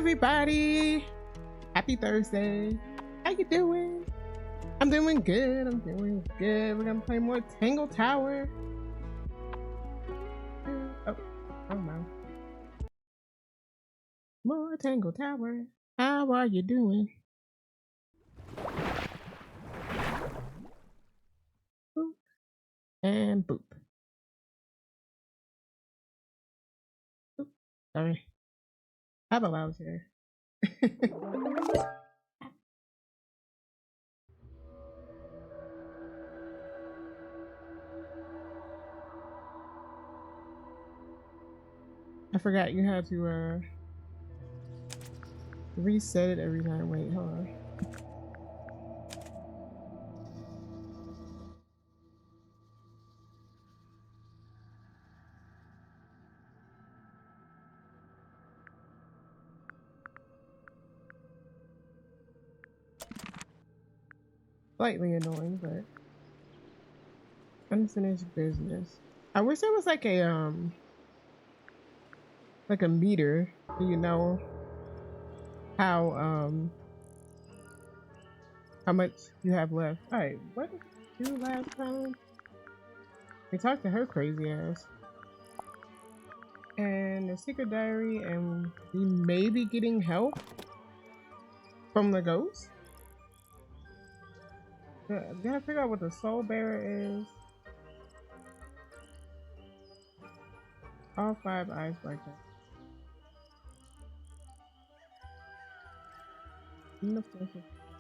everybody. Happy Thursday. How you doing? I'm doing good. I'm doing good. We're gonna play more Tangle Tower. Oh no. More Tangle Tower. How are you doing? Boop. And boop. Boop. Sorry. How about I was here? I forgot you had to reset it every time. Wait, hold on. Slightly annoying, but unfinished business. I wish there was like a meter, so you know how much you have left. Alright, what did we do last time? We talked to her crazy ass. And the secret diary, and we may be getting help from the ghost. Gotta figure out what the soul bearer is. All 5 eyes like that.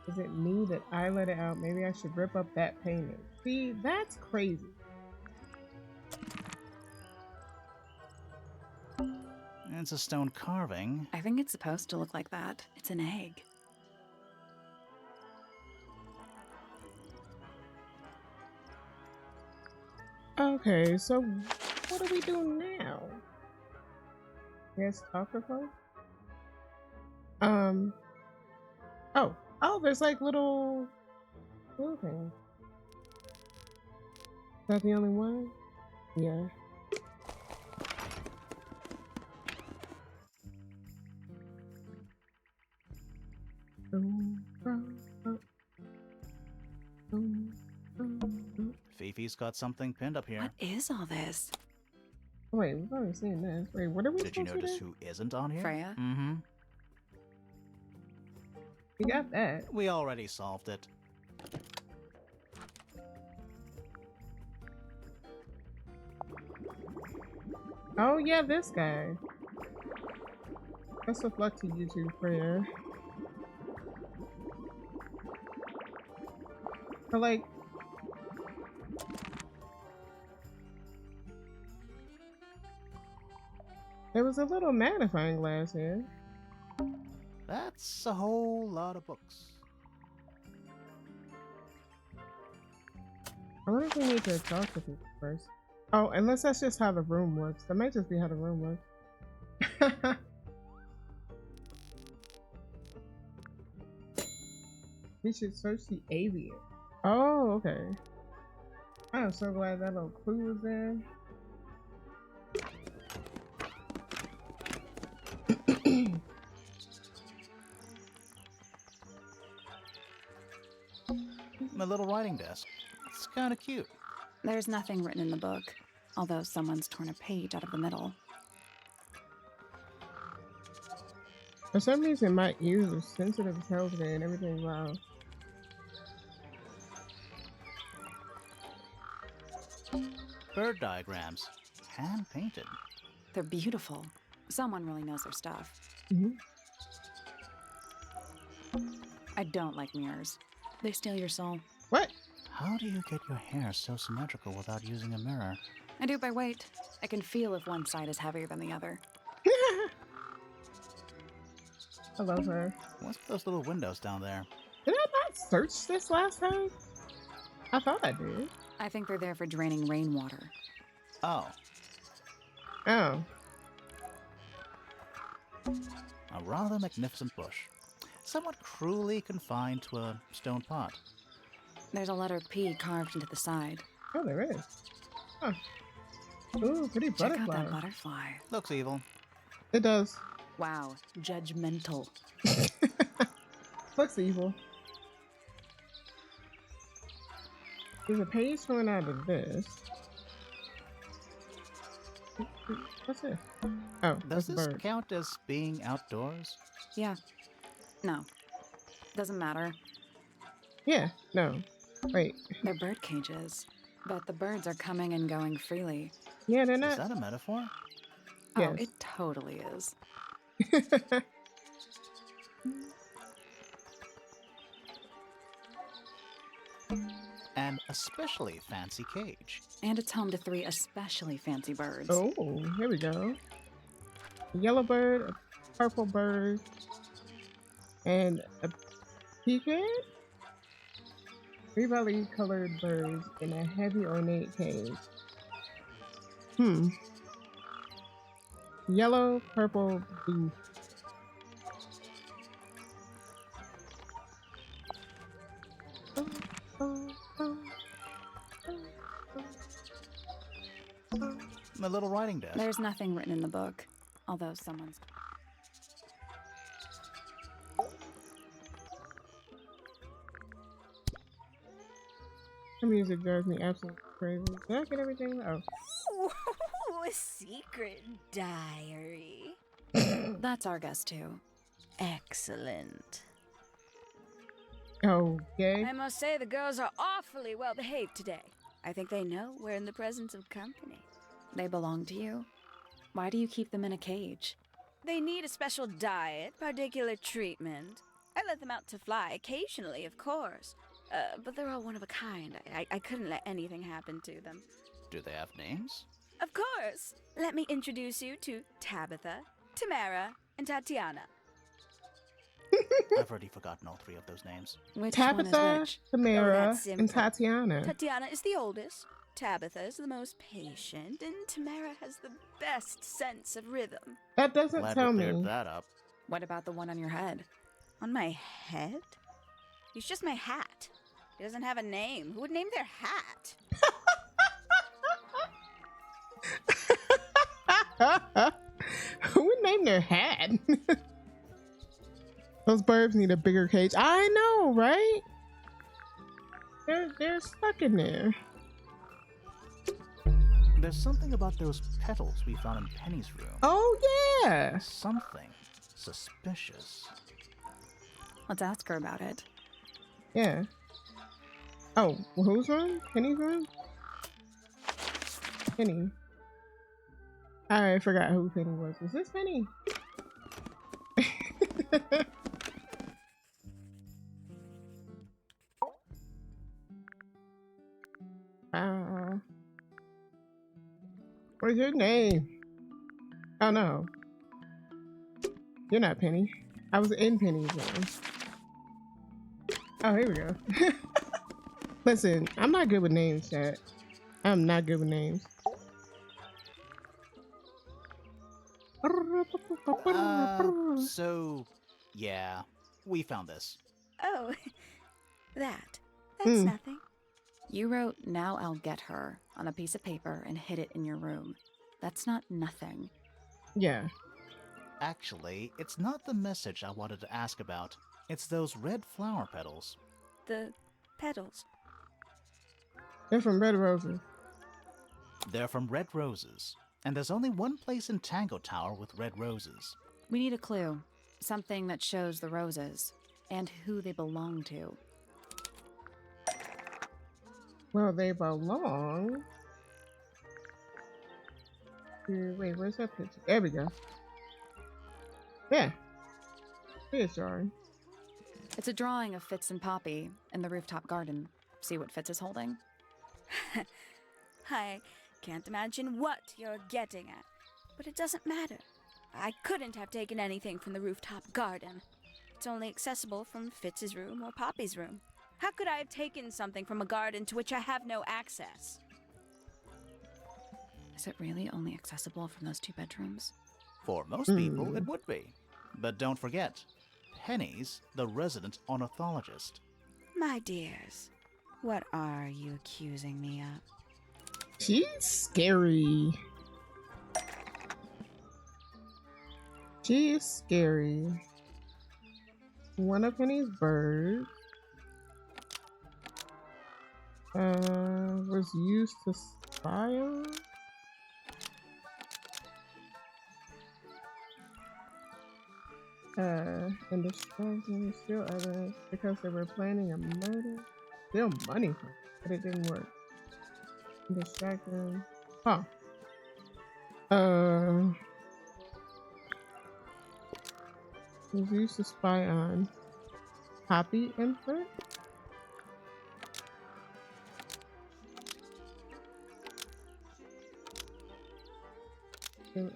Is it me that I let it out? Maybe I should rip up that painting. See, that's crazy. It's a stone carving. I think it's supposed to look like that. It's an egg. Okay, so what do we do now? Yes, talk to her? Oh, there's like little things. Is that the only one? Yeah. Fifi's got something pinned up here. What is all this? Wait, we've already seen this. Wait, what are we Did you supposed to notice do? who isn't on here? Freya? Mm-hmm. We got that. We already solved it. Oh yeah, this guy. Best of luck to you too, Freya. But like, there was a little magnifying glass here. That's a whole lot of books. I wonder if we need to talk to people first. Oh, unless that's just how the room works. That might just be how the room works. We should search the aviary. Oh, okay. I'm so glad that little clue was there. My little writing desk. It's kind of cute. There's nothing written in the book, although someone's torn a page out of the middle. For some reason, my ears are sensitive as hell today and everything's loud. Bird diagrams. Hand painted. They're beautiful. Someone really knows their stuff. Mm-hmm. I don't like mirrors. They steal your soul. What? How do you get your hair so symmetrical without using a mirror? I do it by weight. I can feel if one side is heavier than the other. I love her. What's with those little windows down there? Did I not search this last time? I thought I did. I think they're there for draining rainwater. Oh. Oh. A rather magnificent bush. Somewhat cruelly confined to a stone pot. There's a letter P carved into the side. Oh, there is. Huh. Ooh, pretty Check butterfly. out that butterfly. Looks evil. It does. Wow, judgmental. Looks evil. There's a page coming out of this. What's this? Oh, Does that's a this bird. count as being outdoors? Yeah. No. Doesn't matter. Yeah, no. Wait. They're bird cages. But the birds are coming and going freely. Yeah, they're Is not. that a metaphor? Oh, Yes. it totally is. An especially fancy cage. And it's home to 3 especially fancy birds. Oh, here we go. A yellow bird, a purple bird, and a pecan? 3 brightly colored birds in a heavy ornate cage. Yellow, purple, blue. My little writing desk. There's nothing written in the book, although someone's... The music drives me absolutely crazy. Did I get everything? Oh. Ooh, a secret diary. That's our guess, too. Excellent. Okay. I must say the girls are awfully well behaved today. I think they know we're in the presence of company. They belong to you? Why do you keep them in a cage? They need a special diet, particular treatment. I let them out to fly occasionally, of course. But they're all one of a kind. I couldn't let anything happen to them. Do they have names? Of course. Let me introduce you to Tabitha, Tamara, and Tatiana. I've already forgotten all 3 of those names. Which Tabitha, one is which? Tamara, that's and simple. Tatiana. Tatiana is the oldest. Tabitha is the most patient, and Tamara has the best sense of rhythm. That doesn't Glad tell we me. cleared that up. What about the one on your head? On my head? He's just my hat. He doesn't have a name. Who would name their hat? Who would name their hat? Those birds need a bigger cage. I know, right? They're stuck in there. There's something about those petals we found in Penny's room. Oh yeah. Something suspicious. Let's ask her about it. Yeah. Oh, well, whose room? Penny's room? Penny. I forgot who Penny was. Was this Penny? What is your name? Oh no. You're not Penny. I was in Penny's room. Oh, here we go. Listen, I'm not good with names, chat. I'm not good with names. So, yeah, we found this. Oh, that's Hmm. nothing. You wrote, "Now I'll get her," on a piece of paper and hid it in your room. That's not nothing. Yeah. Actually, it's not the message I wanted to ask about. It's those red flower petals. The petals. They're from Red Roses. They're from red roses. And there's only one place in Tangle Tower with red roses. We need a clue. Something that shows the roses and who they belong to. Well, they belong to... Wait, where's that picture? There we go. Yeah. Here's drawing. It's a drawing of Fitz and Poppy in the rooftop garden. See what Fitz is holding? I can't imagine what you're getting at, but it doesn't matter. I couldn't have taken anything from the rooftop garden. It's only accessible from Fitz's room or Poppy's room. How could I have taken something from a garden to which I have no access? Is it really only accessible from those 2 bedrooms? For most people, it would be. But don't forget, Penny's the resident ornithologist. My dears, what are you accusing me of? She's scary. She is scary. One of Penny's birds was used to spy on. And distracting still evidence because they were planning a murder. Still money from it, but it didn't work. Distracting. Huh. Was used to spy on Poppy and Flirt. Still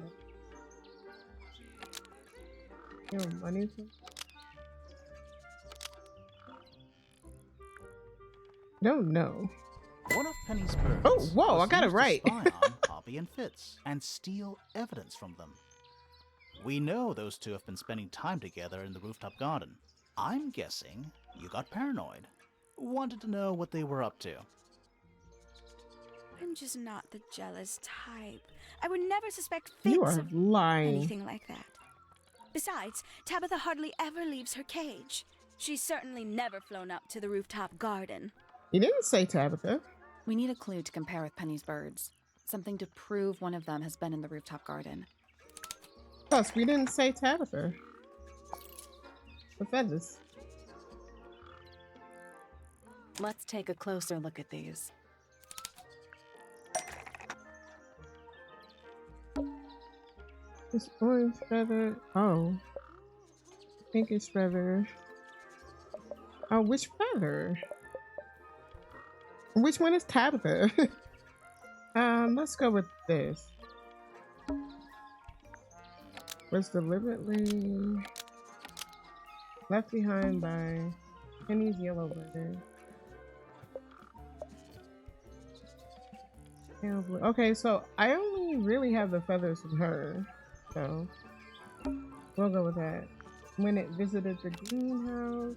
money from. Don't know. One of Penny's birds Oh, whoa, was I got it used right. to spy on Poppy and Fitz and steal evidence from them. We know those two have been spending time together in the rooftop garden. I'm guessing you got paranoid. Wanted to know what they were up to. I'm just not the jealous type. I would never suspect You Fitz are of lying. anything like that. Besides, Tabitha hardly ever leaves her cage. She's certainly never flown up to the rooftop garden. You didn't say Tabitha. We need a clue to compare with Penny's birds. Something to prove one of them has been in the rooftop garden. Plus, we didn't say Tabitha. The feathers. Let's take a closer look at these. This orange feather. Oh. Pinkish feather. Oh, which feather? Which one is Tabitha? Let's go with this. Was deliberately left behind by Penny's yellow bird. Pale blue. Okay, so I only really have the feathers with her, so we'll go with that. When it visited the greenhouse,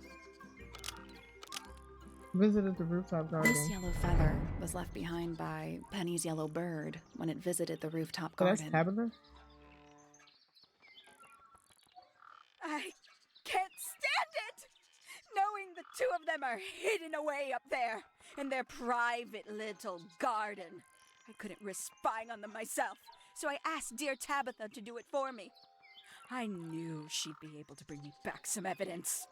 visited the rooftop garden. This yellow feather was left behind by Penny's yellow bird when it visited the rooftop So garden. that's Tabitha? I can't stand it! Knowing the two of them are hidden away up there in their private little garden. I couldn't risk spying on them myself, so I asked dear Tabitha to do it for me. I knew she'd be able to bring me back some evidence.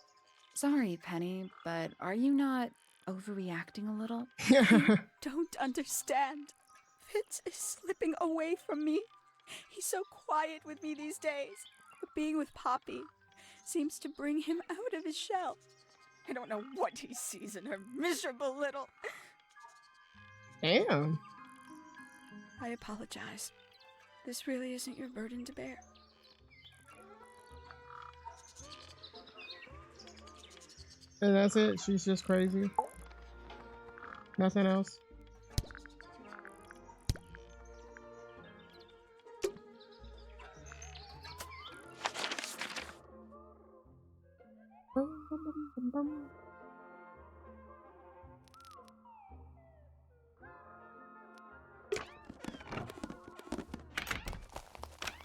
Sorry, Penny, but are you not overreacting a little? Don't understand. Fitz is slipping away from me. He's so quiet with me these days, but being with Poppy seems to bring him out of his shell. I don't know what he sees in her miserable little... Damn. I apologize. This really isn't your burden to bear. And that's it? She's just crazy? Nothing else?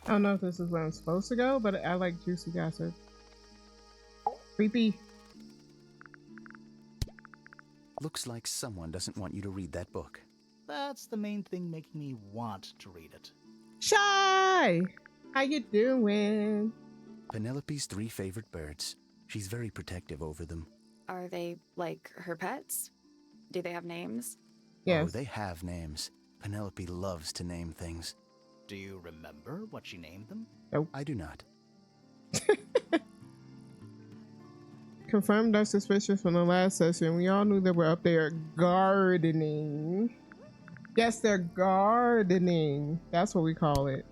I don't know if this is where I'm supposed to go, but I like juicy gossip. Creepy. Looks like someone doesn't want you to read that book. That's the main thing making me want to read it. Shy! How you doing? Penelope's 3 favorite birds. She's very protective over them. Are they like her pets? Do they have names? Yes. Oh, they have names. Penelope loves to name things. Do you remember what she named them? Nope. I do not. Confirmed our suspicions from the last session. We all knew they were up there gardening. Yes, they're gardening. That's what we call it.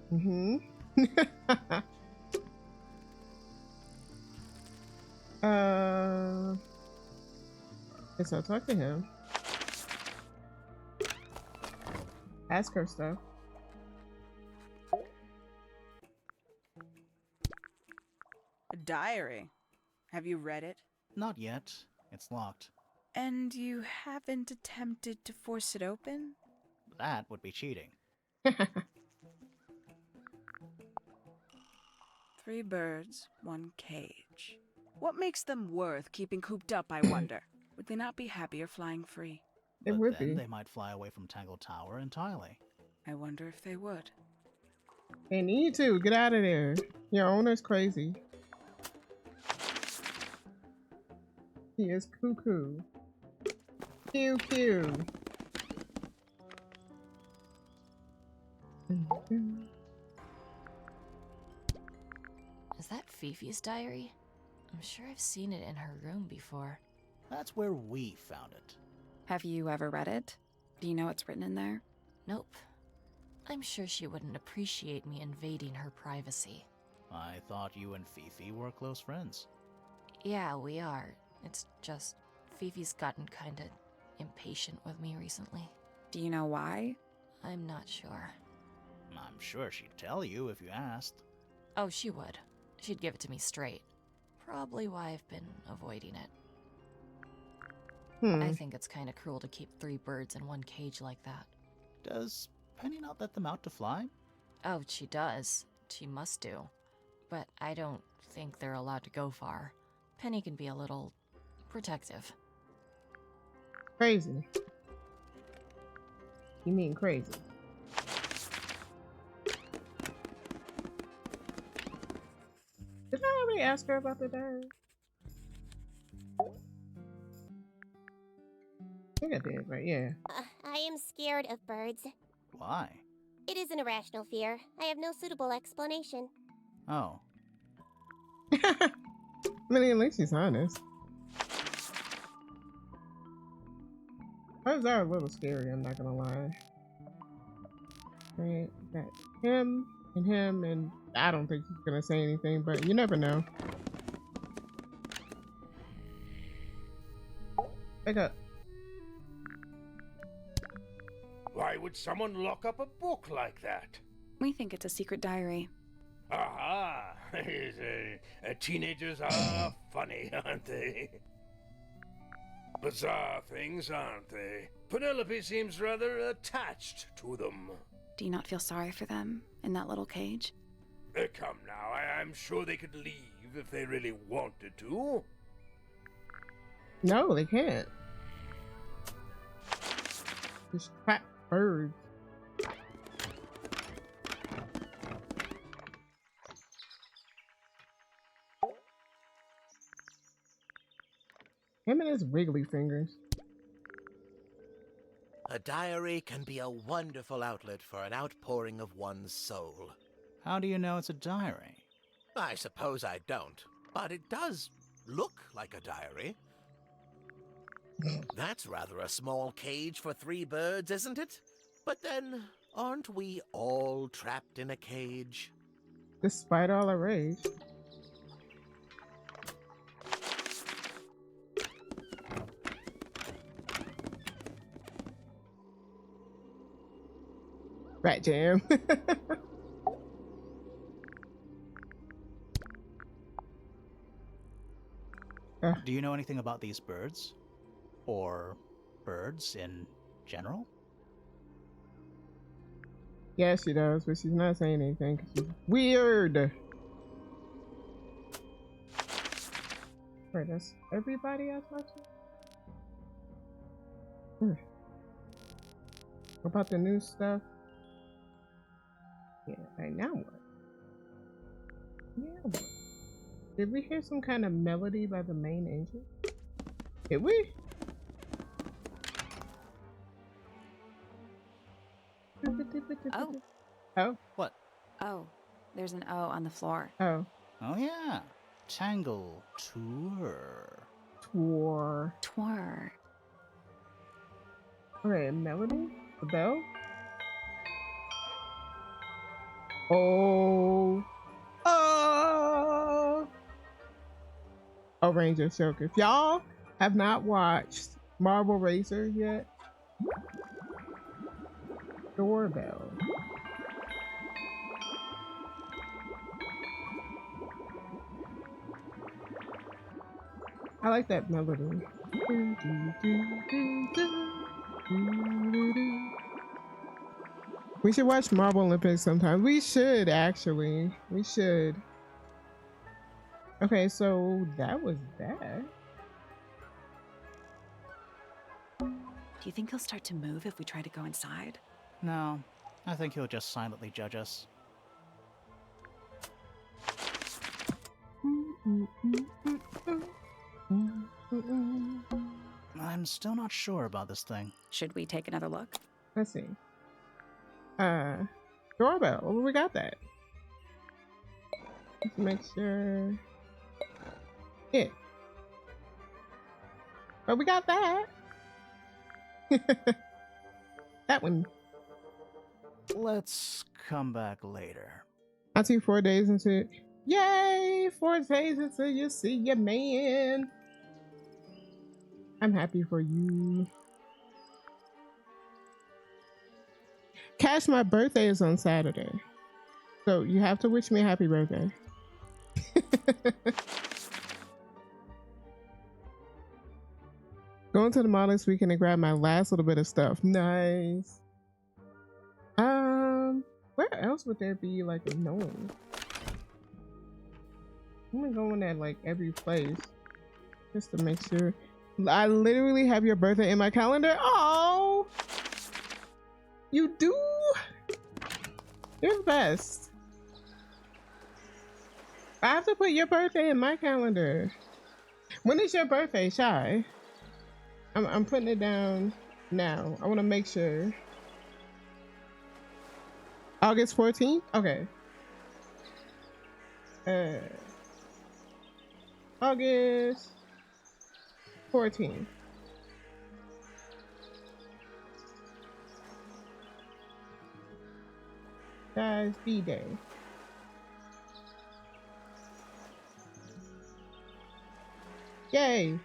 Guess I'll talk to him. Ask her stuff. A diary. Have you read it? Not yet. It's locked. And you haven't attempted to force it open? That would be cheating. 3 birds, 1 cage. What makes them worth keeping cooped up, I wonder? Would they not be happier flying free? It But would then be. they might fly away from Tangle Tower entirely. I wonder if they would. They need to get out of there. Your owner's crazy. He is cuckoo. Pew pew. Is that Fifi's diary? I'm sure I've seen it in her room before. That's where we found it. Have you ever read it? Do you know what's written in there? Nope. I'm sure she wouldn't appreciate me invading her privacy. I thought you and Fifi were close friends. Yeah, we are. It's just Fifi's gotten kinda impatient with me recently. Do you know why? I'm not sure. I'm sure she'd tell you if you asked. Oh, she would. She'd give it to me straight. Probably why I've been avoiding it. I think it's kinda cruel to keep 3 birds in one cage like that. Does Penny not let them out to fly? Oh, she does. She must do. But I don't think they're allowed to go far. Penny can be a little protective. Crazy. You mean crazy? Did I already ask her about the diary? I think I did, right? Yeah. I am scared of birds. Why? It is an irrational fear. I have no suitable explanation. Oh, I mean, at least she's honest. Birds are a little scary, I'm not gonna lie. Right, got him, and I don't think he's gonna say anything, but you never know. Wake up. Why would someone lock up a book like that? We think it's a secret diary. Aha! Teenagers are funny, aren't they? Bizarre things, aren't they? Penelope seems rather attached to them. Do you not feel sorry for them in that little cage? Come now, I'm sure they could leave if they really wanted to. No, they can't. Just crap birds. Him and his wiggly fingers. A diary can be a wonderful outlet for an outpouring of one's soul. how do you know it's a diary? I suppose I don't, but it does look like a diary. That's rather a small cage for 3 birds, isn't it? But then, aren't we all trapped in a cage? Despite all our rage. Rat jam. Do you know anything about these birds? Or birds in general? Yeah, she does, but she's not saying anything because she's weird. Wait, that's everybody I talked to? About the new stuff? Yeah, right now what? Yeah, what? Did we hear some kind of melody by the main engine? Did we? Oh. Oh. What? Oh, there's an O on the floor. Oh. Oh yeah, Tangle Tour. Tour. Twar. Alright, melody? The bell? Oh. Oh. Oh, Ranger Silk. If y'all have not watched Marble Racer yet, doorbell. I like that melody. We should watch Marble Olympics sometime. We should, actually. We should. Okay, so that was that. Do you think he'll start to move if we try to go inside? No, I think he'll just silently judge us. I'm still not sure about this thing. Should we take another look? Let's see. Doorbell. Oh, we got that. Let's make sure. Yeah. But we got that. That one. Let's come back later. I see 4 days into it. Yay! 4 days until you see your man. I'm happy for you. Cash, my birthday is on Saturday. So you have to wish me a happy birthday. Going to the mall this weekend and grab my last little bit of stuff. Nice. Where else would there be like a gnome? I'm going at like every place just to make sure. I literally have your birthday in my calendar. Oh, you do? You're the best. I have to put your birthday in my calendar. When is your birthday, Shy? I'm putting it down now. I want to make sure. August 14th? Okay. August 14th. That's D-Day. Yay!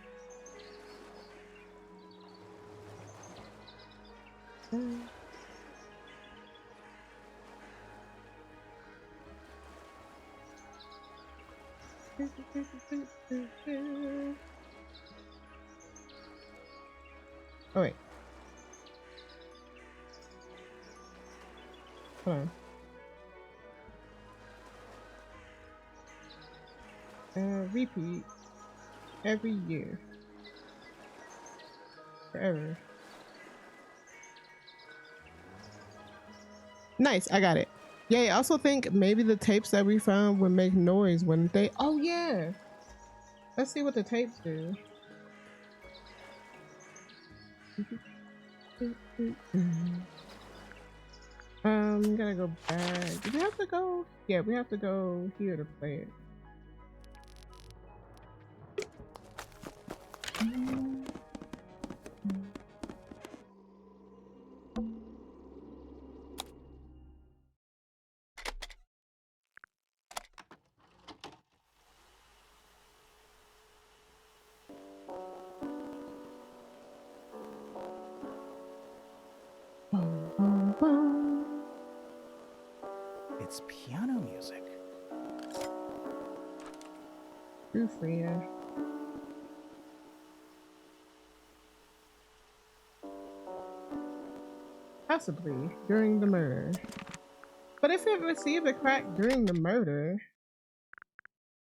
Oh wait. Hold on. Repeat every year. Forever. Nice, I got it. Yeah, I also think maybe the tapes that we found would make noise, wouldn't they? Oh yeah. Let's see what the tapes do. Gotta go back. Do we have to go? Yeah, we have to go here to play it. It's piano music. Ooh, Frida. Possibly during the murder. But if it received a crack during the murder,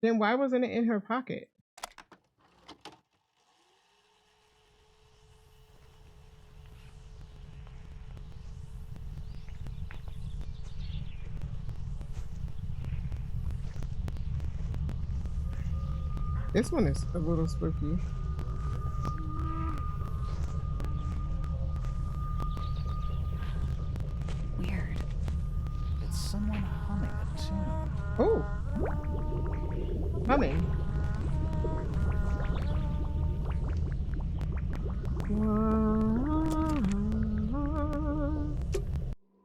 then why wasn't it in her pocket? This one is a little spooky. Weird. It's someone humming a tune. Oh, humming.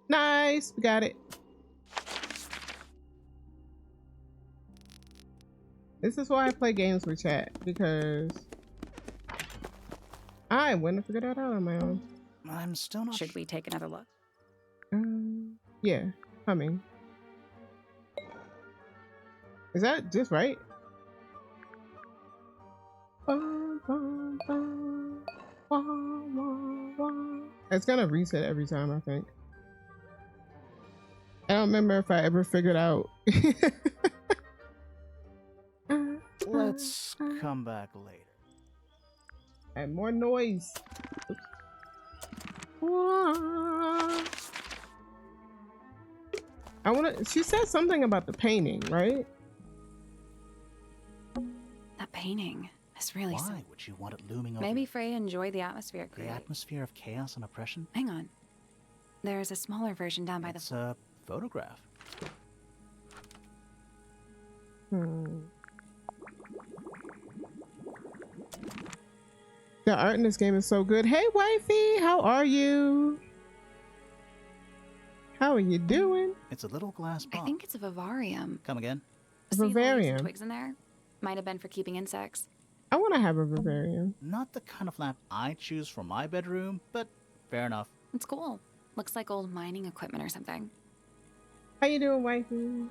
Nice, we got it. This is why I play games with chat, because I wouldn't have figured that out on my own. I'm still not Should we take another look? Yeah, humming. Is that just right? It's gonna reset every time, I think. I don't remember if I ever figured out. Let's come back later. And more noise. Oops. I wanna. She said something about the painting, right? That painting is really Why would you want it looming over Maybe Frey enjoyed the atmosphere it the created. atmosphere of chaos and oppression? Hang on. There's a smaller version down by It's a photograph. Hmm. The art in this game is so good. Hey, wifey, how are you? How are you doing? It's a little glass I box. think it's a vivarium. Come again? See the leaves and Vivarium. twigs in there? Might have been for keeping insects. I want to have a vivarium. Not the kind of lamp I choose for my bedroom, but fair enough. It's cool. Looks like old mining equipment or something. How you doing, wifey?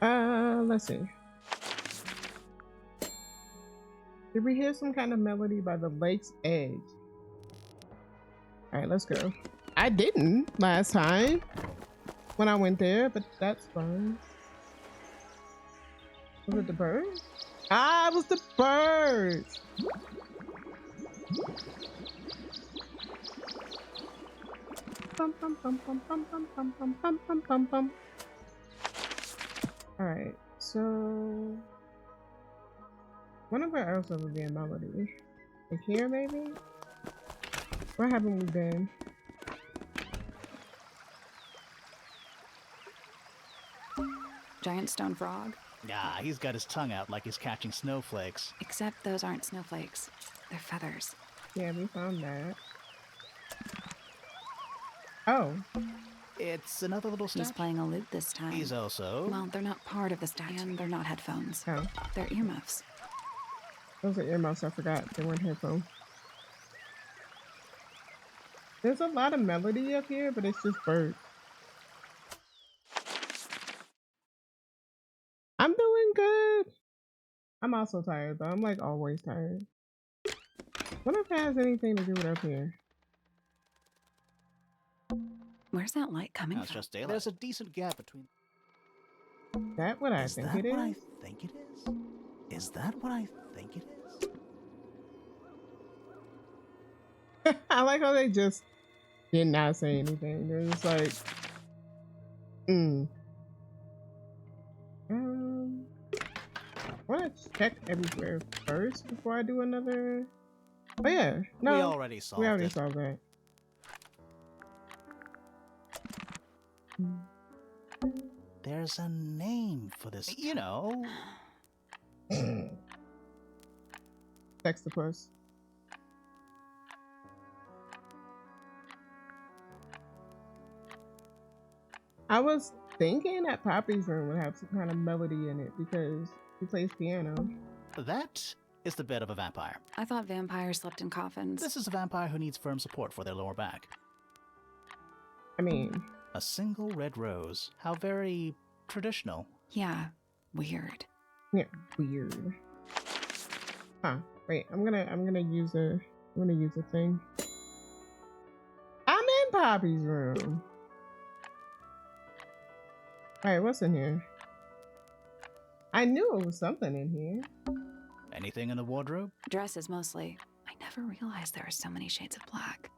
Let's see. Did we hear some kind of melody by the lake's edge? All right, let's go. I didn't last time when I went there, but that's fine. Was it the birds? Ah, it was the birds. Bum, bum, bum, bum, bum, bum, bum, bum, bum, bum, bum, bum. All right, so wonder where else there would be a melody. Like here, maybe? Where haven't we been? Giant stone frog. Ah, he's got his tongue out like he's catching snowflakes. Except those aren't snowflakes. They're feathers. Yeah, we found that. Oh, It's another little He's statue. playing a lute this time. He's also... Well, they're not part of the statue, and they're not headphones. oh. They're earmuffs. Those are earmuffs. I forgot. They weren't headphones. There's a lot of melody up here, but it's just birds. I'm doing good. I'm also tired, though. I'm like always tired. Wonder if it has anything to do with up here. Where's that light coming No, it's from? just daylight. There's a decent gap between... That what I Is think that it what I is? think it is? Is that what I think it is? I like how they just did not say anything. They're just like, I want to check everywhere first before I do another. Oh yeah, no, We already solved it. solved that. There's a name for this. You know, Sextopus. I was thinking that Poppy's room would have some kind of melody in it because he plays piano. that is the bed of a vampire. I thought vampires slept in coffins. This is a vampire who needs firm support for their lower back. I mean, A single red rose. How very traditional. Yeah, weird. yeah, weird. Huh? Wait, I'm gonna use a thing. I'm in Poppy's room. All right, what's in here? I knew it was something in here. Anything in the wardrobe? Dresses mostly. I never realized there were so many shades of black.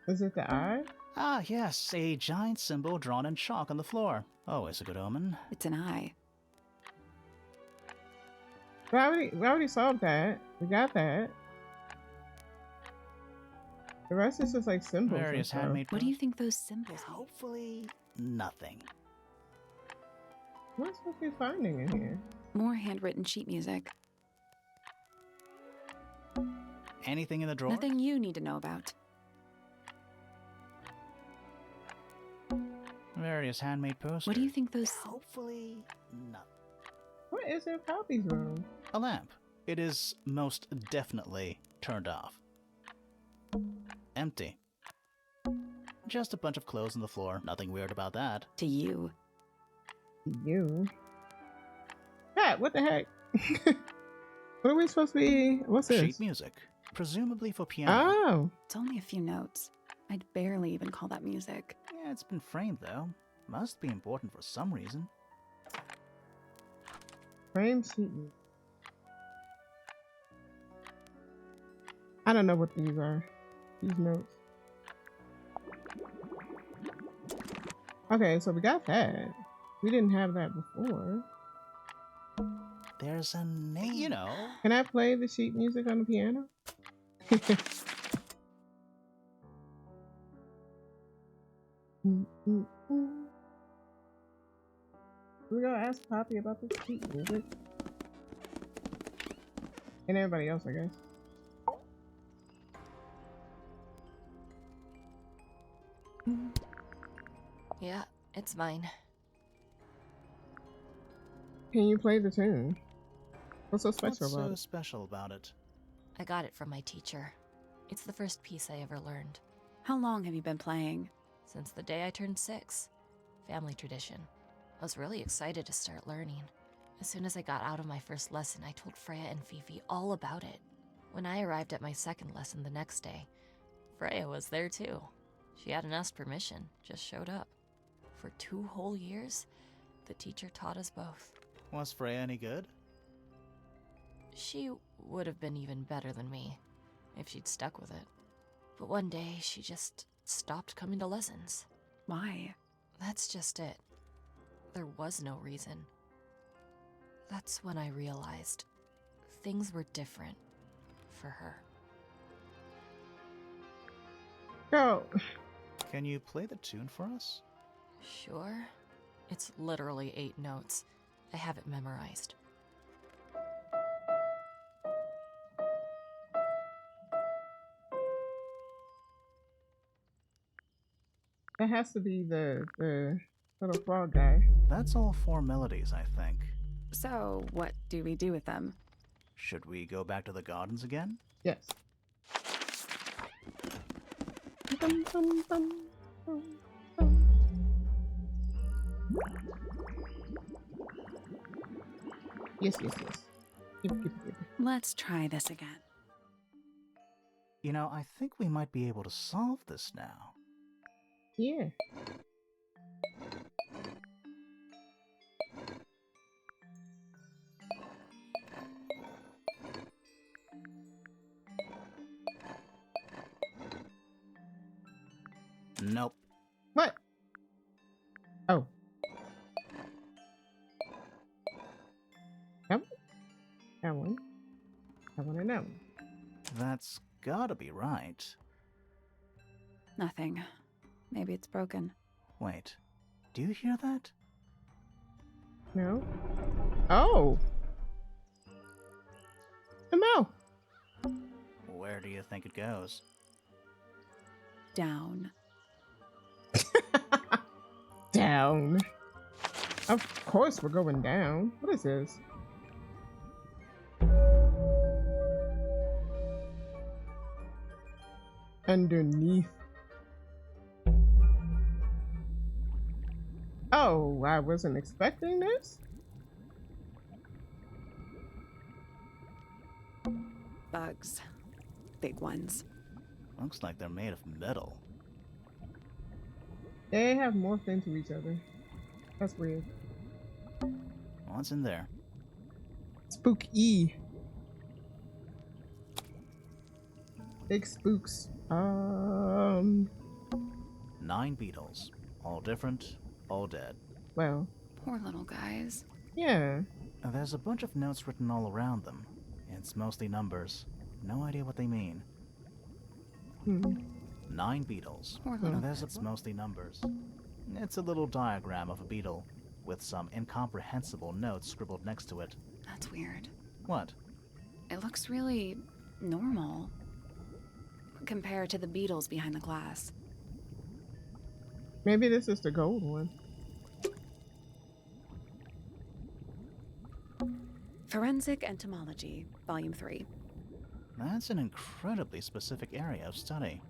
Is it the eye? Ah, yes, a giant symbol drawn in chalk on the floor. Always a good omen. It's an eye. We already solved that. We got that. The rest is just like symbols. and Various stuff. handmade. What do you think those symbols mean? Hopefully, nothing. What's supposed to be finding in here? More handwritten sheet music. Anything in the drawer? Nothing you need to know about. Various handmade posters. What do you think those... Hopefully, nothing. What is in Poppy's room? A lamp. It is most definitely turned off. Empty. Just a bunch of clothes on the floor. Nothing weird about that. To you. You. Cat, what the heck? What are we supposed to be? What's this? Sheet music. Presumably for piano. Oh, It's only a few notes. I'd barely even call that music. Yeah, it's been framed though. Must be important for some reason. frame sheet. I don't know what these are. These notes. Okay, so we got that. We didn't have that before. There's a name. You know. Can I play the sheet music on the piano? We're gonna ask Poppy about the sheet music. And everybody else, I guess. Yeah, it's mine. Can you play the tune? What's so special What's about so it? special about it? I got it from my teacher. It's the first piece I ever learned. How long have you been playing? Since the day I turned 6. Family tradition. I was really excited to start learning. As soon as I got out of my first lesson, I told Freya and Fifi all about it. When I arrived at my second lesson the next day, Freya was there too. She hadn't asked permission, just showed up. For 2 whole years, the teacher taught us both. Was Freya any good? She would have been even better than me, if she'd stuck with it. But one day, she just stopped coming to lessons. Why? That's just it. There was no reason. That's when I realized things were different for her. Girl, Can you play the tune for us? Sure. It's literally 8 notes. I have it memorized. that has to be the little frog guy. That's all 4 melodies, I think. So, what do we do with them? Should we go back to the gardens again? Yes. Dum, dum, dum, dum, dum. Yes, yes, yes. Give it. Let's try this again. You know, I think we might be able to solve this now. Yeah. Nope. What? Oh. That one? That one. That one and that one. That's gotta be right. Nothing. Maybe it's broken. Wait, do you hear that? No. Oh. The mouth. Where do you think it goes? Down. Down. Of course we're going down. What is this? Underneath. Oh, I wasn't expecting this. Bugs. Big ones. Looks like they're made of metal. They have morphed into each other. That's weird. What's in there? Spooky. Big spooks. 9 beetles. All different, all dead. Well, Poor little guys. yeah. There's a bunch of notes written all around them. It's mostly numbers. No idea what they mean. 9 beetles. Poor little It's mostly numbers. It's a little diagram of a beetle, with some incomprehensible notes scribbled next to it. That's weird. What? It looks really normal compared to the beetles behind the glass. Maybe this is the gold one. Forensic Entomology, Volume 3. That's an incredibly specific area of study.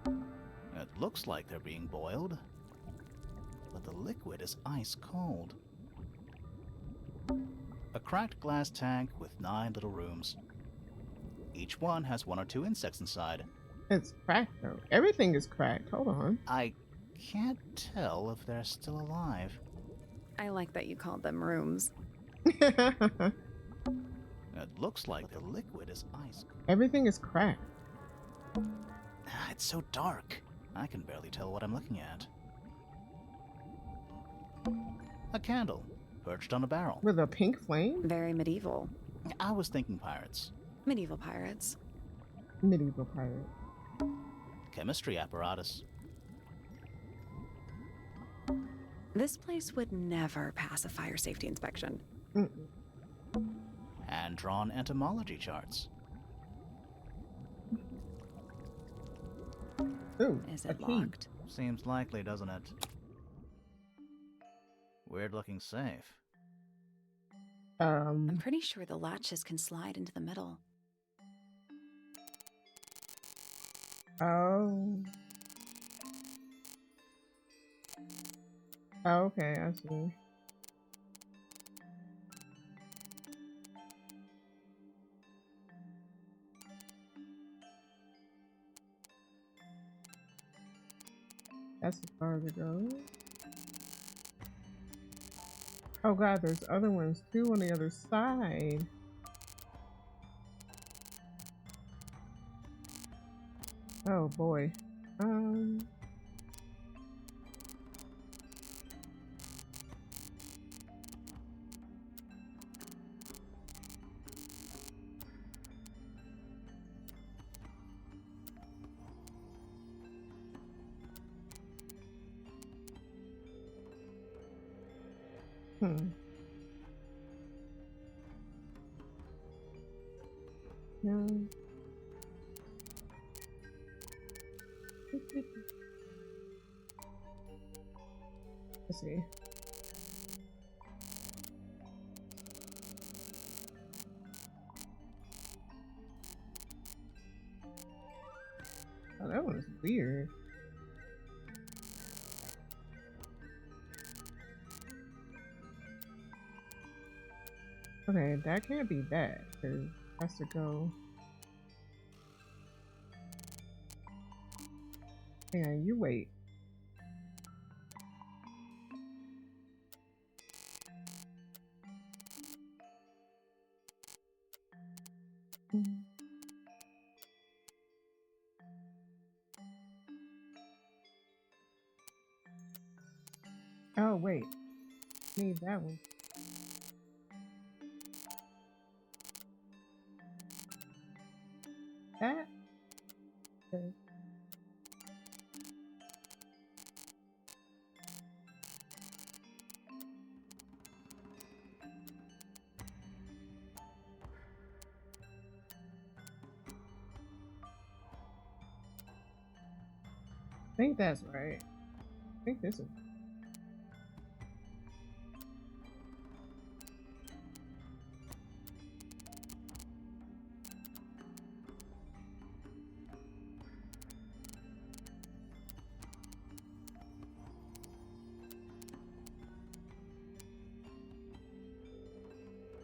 It looks like they're being boiled, but the liquid is ice cold. A cracked glass tank with 9 little rooms. Each one has 1 or 2 insects inside. It's cracked though. Everything is cracked. Hold on. I can't tell if they're still alive. I like that you called them rooms. It looks like the liquid is ice. Everything is cracked. It's so dark. I can barely tell what I'm looking at. A candle, perched on a barrel. With a pink flame? Very medieval. I was thinking pirates. Medieval pirates. Medieval pirate. Chemistry apparatus. This place would never pass a fire safety inspection. Mm-mm. Hand-drawn entomology charts. Ooh, Is a it key. locked? Seems likely, doesn't it? Weird-looking safe. I'm pretty sure the latches can slide into the middle. Oh. Oh, okay, I see. That's as far as it goes. Oh god, there's other ones too on the other side. Oh boy. No. Let's see. Oh, that one's weird. Okay, that can't be that, because it has to go. Hang on, you wait. Oh, wait. Need that one. That? Okay. I think that's right. I think this is.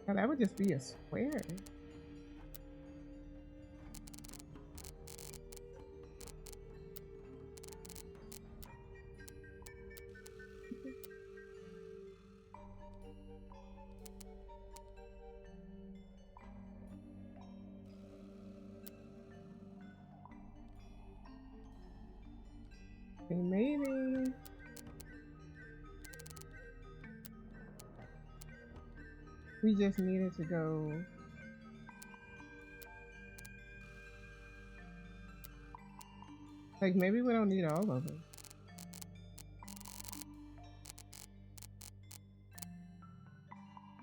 Oh, that would just be a square. Okay, maybe. We just needed to go. Like, maybe we don't need all of them.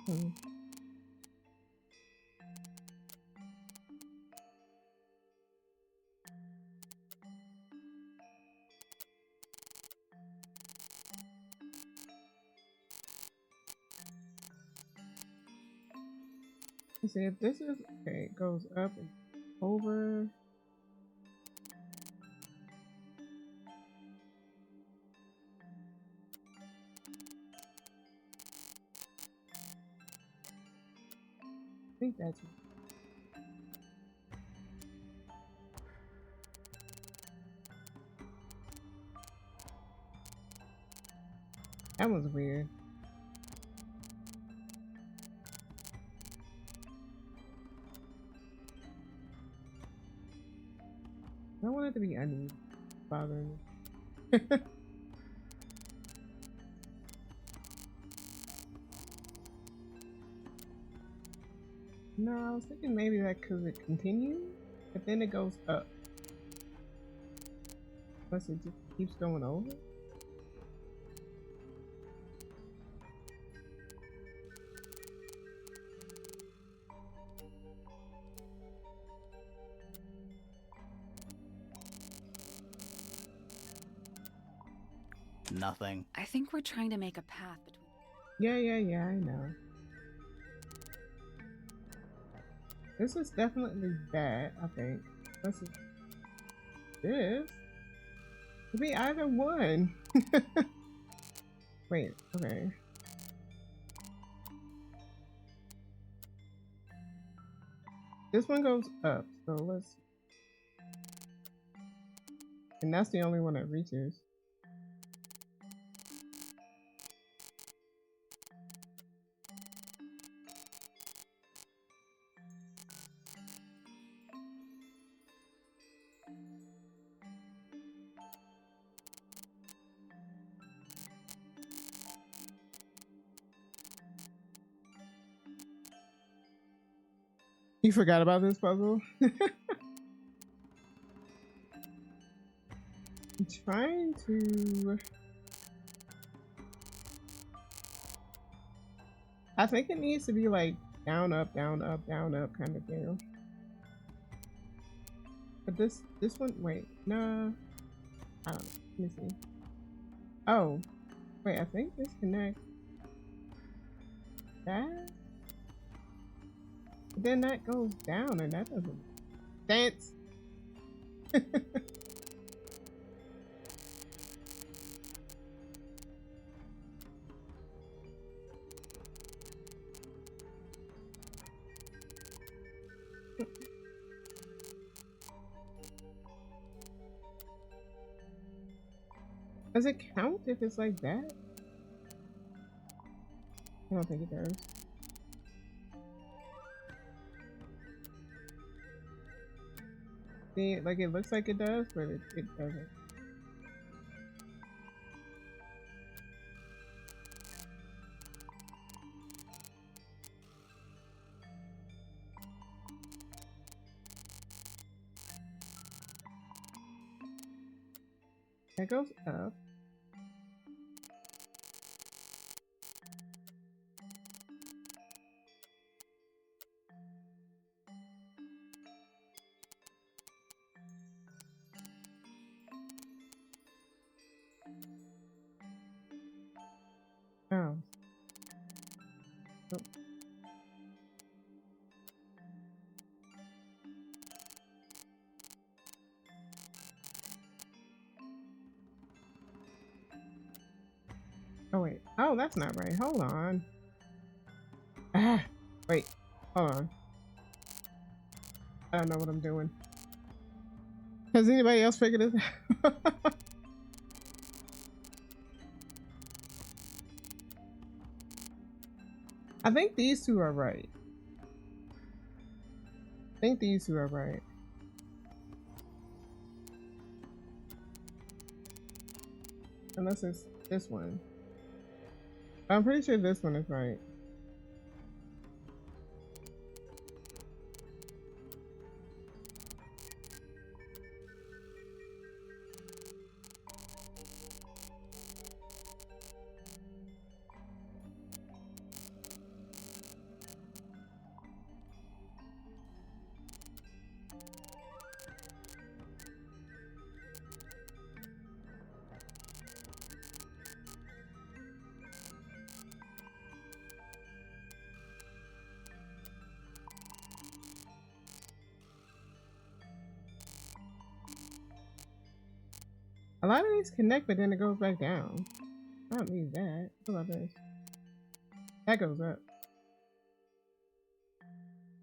Hmm. Let's see if this is okay. It goes up and over. I think that's it. That was weird. want it to be uneven. Bothering me. No, I was thinking maybe that because it continues, but then it goes up. Plus it just keeps going over. Nothing. I think we're trying to make a path between. Yeah, I know. This is definitely that, I think. This is this. Could be either one. Wait, okay. This one goes up, so let's. And that's the only one that reaches. You forgot about this puzzle? I'm trying to... I think it needs to be like down, up, down, up, down, up kind of thing. But this one, wait, no. I don't know. Let me see. Oh, wait, I think this connects that. But then that goes down and that doesn't dance. Does it count if it's like that? I don't think it does. See, like it looks like it does, but it doesn't. That goes up. Oh. Oh. Oh wait. Oh, that's not right. Hold on. Ah, wait. Hold on. I don't know what I'm doing. Has anybody else figured this out? I think these two are right. I think these two are right. Unless it's this one. I'm pretty sure this one is right. A lot of these connect, but then it goes back down. I don't need that. What about this? That goes up.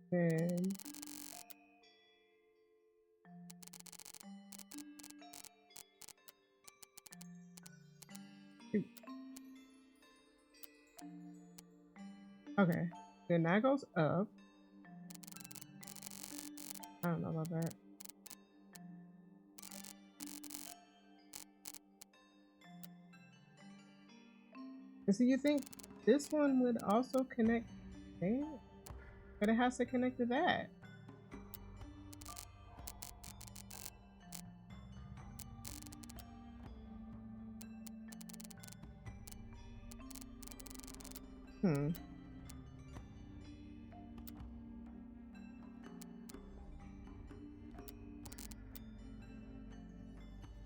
Then... Ooh. Okay. Then that goes up. I don't know about that. So you think this one would also connect there? But it has to connect to that. Hmm.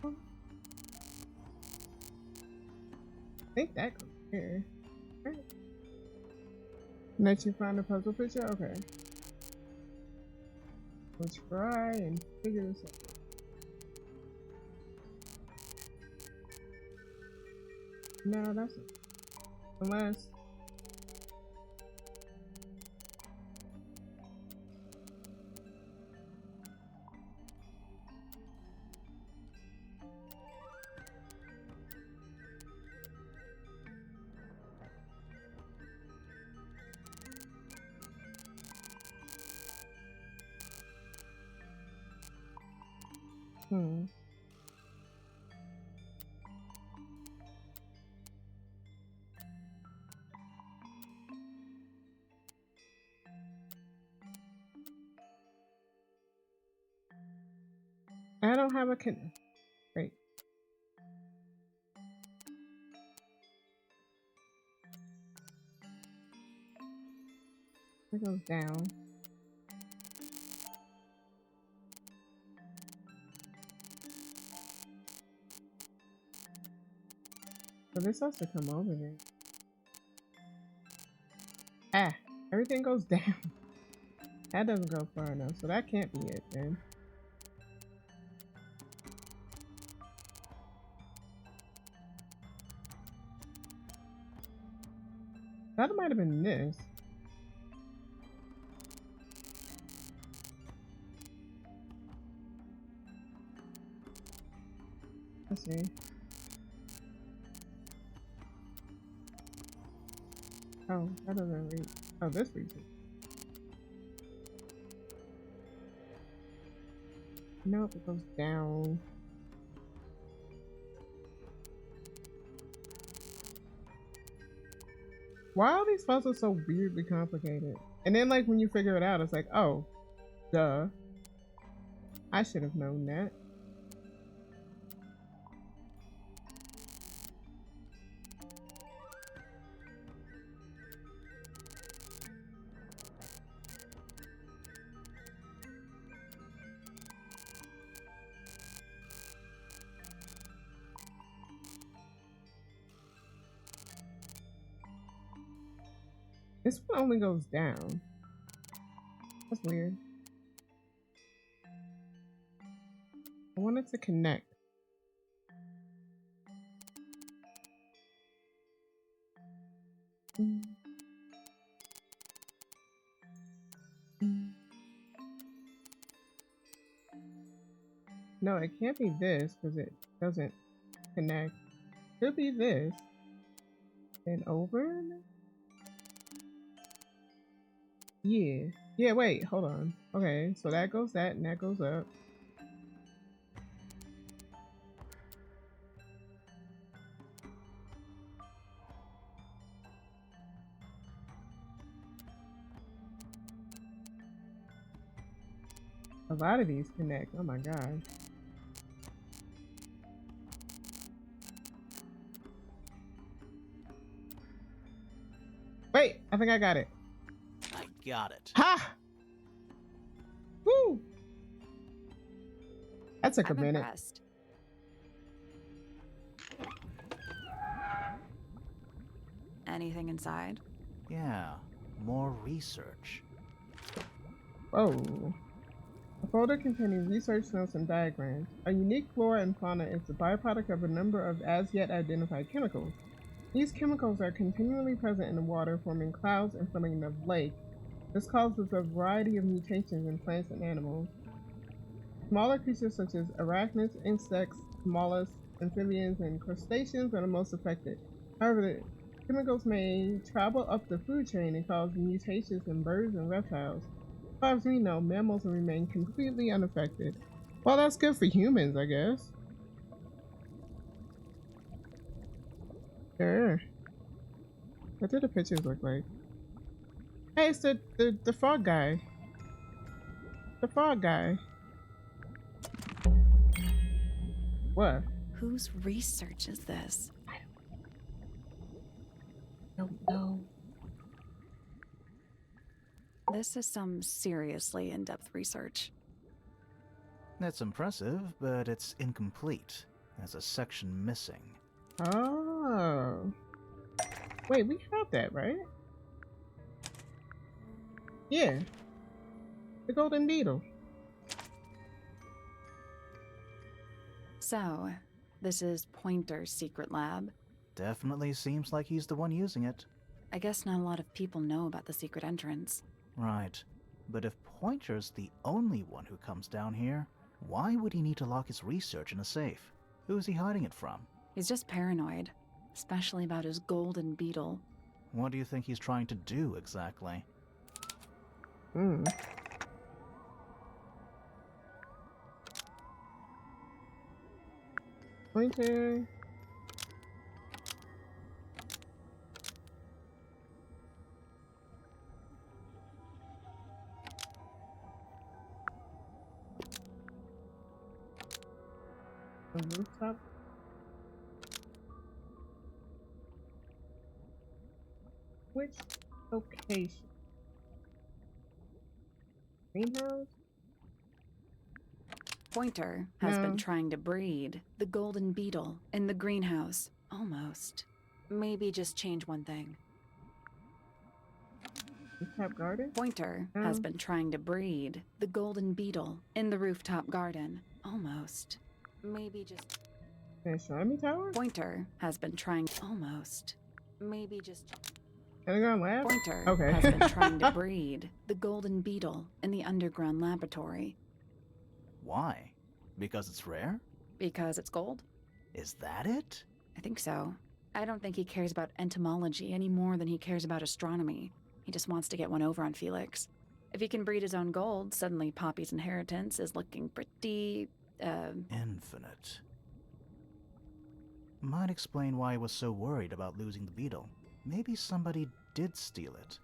I think that goes here. Right. Let you find a puzzle picture? Okay. Let's try and figure this out. No, that's unless. Hmm. I don't have a Wait. It goes down. So this has to come over there. Ah, everything goes down. That doesn't go far enough, so that can't be it then. That might have been this. Let's see. Oh, that doesn't read. Oh, this reads it. Nope, it goes down. Why are these puzzles so weirdly complicated? And then, like, when you figure it out, it's like, oh, duh. I should have known that. This one only goes down. That's weird. I want it to connect. Mm. Mm. No, it can't be this because it doesn't connect. Could be this. And over? Yeah. Yeah, wait, hold on. Okay, so that goes that and that goes up. A lot of these connect. Oh my god. Wait, I think I got it. I got it. Ha! Woo! That took a I'm minute. impressed. Anything inside? Yeah, more research. Whoa. A folder containing research notes and diagrams. A unique flora and fauna is the byproduct of a number of as yet identified chemicals. These chemicals are continually present in the water, forming clouds and filling the lake. This causes a variety of mutations in plants and animals. Smaller creatures such as arachnids, insects, mollusks, amphibians, and crustaceans are the most affected. However, the chemicals may travel up the food chain and cause mutations in birds and reptiles. As far as we know, mammals remain completely unaffected. Well, that's good for humans, I guess. Sure. What do the pictures look like? Hey, it's the frog guy. The frog guy. What? Whose research is this? Don't know. This is some seriously in-depth research. That's impressive, but it's incomplete. There's a section missing. Oh. Wait, we have that, right? Yeah. The golden needle. So, this is Pointer's secret lab. Definitely seems like he's the one using it. I guess not a lot of people know about the secret entrance. Right. But if Pointer's the only one who comes down here, why would he need to lock his research in a safe? Who's he hiding it from? He's just paranoid, especially about his golden beetle. What do you think he's trying to do exactly? Hmm. Pointer. The rooftop. Which location? Greenhouse? Pointer has No. been trying to breed the golden beetle in the greenhouse. Almost. Maybe just change one thing. Rooftop garden? Pointer has been trying to breed the golden beetle in the rooftop garden. Almost. Maybe just... Tangle Tower? Pointer has been trying... Almost. Maybe just... Underground lab? Pointer Okay. has been trying to breed the golden beetle in the underground laboratory. Why? Because it's rare? Because it's gold? Is that it? I think so. I don't think he cares about entomology any more than he cares about astronomy. He just wants to get one over on Felix. If he can breed his own gold, suddenly Poppy's inheritance is looking pretty... Infinite. Might explain why he was so worried about losing the beetle. Maybe somebody did steal it.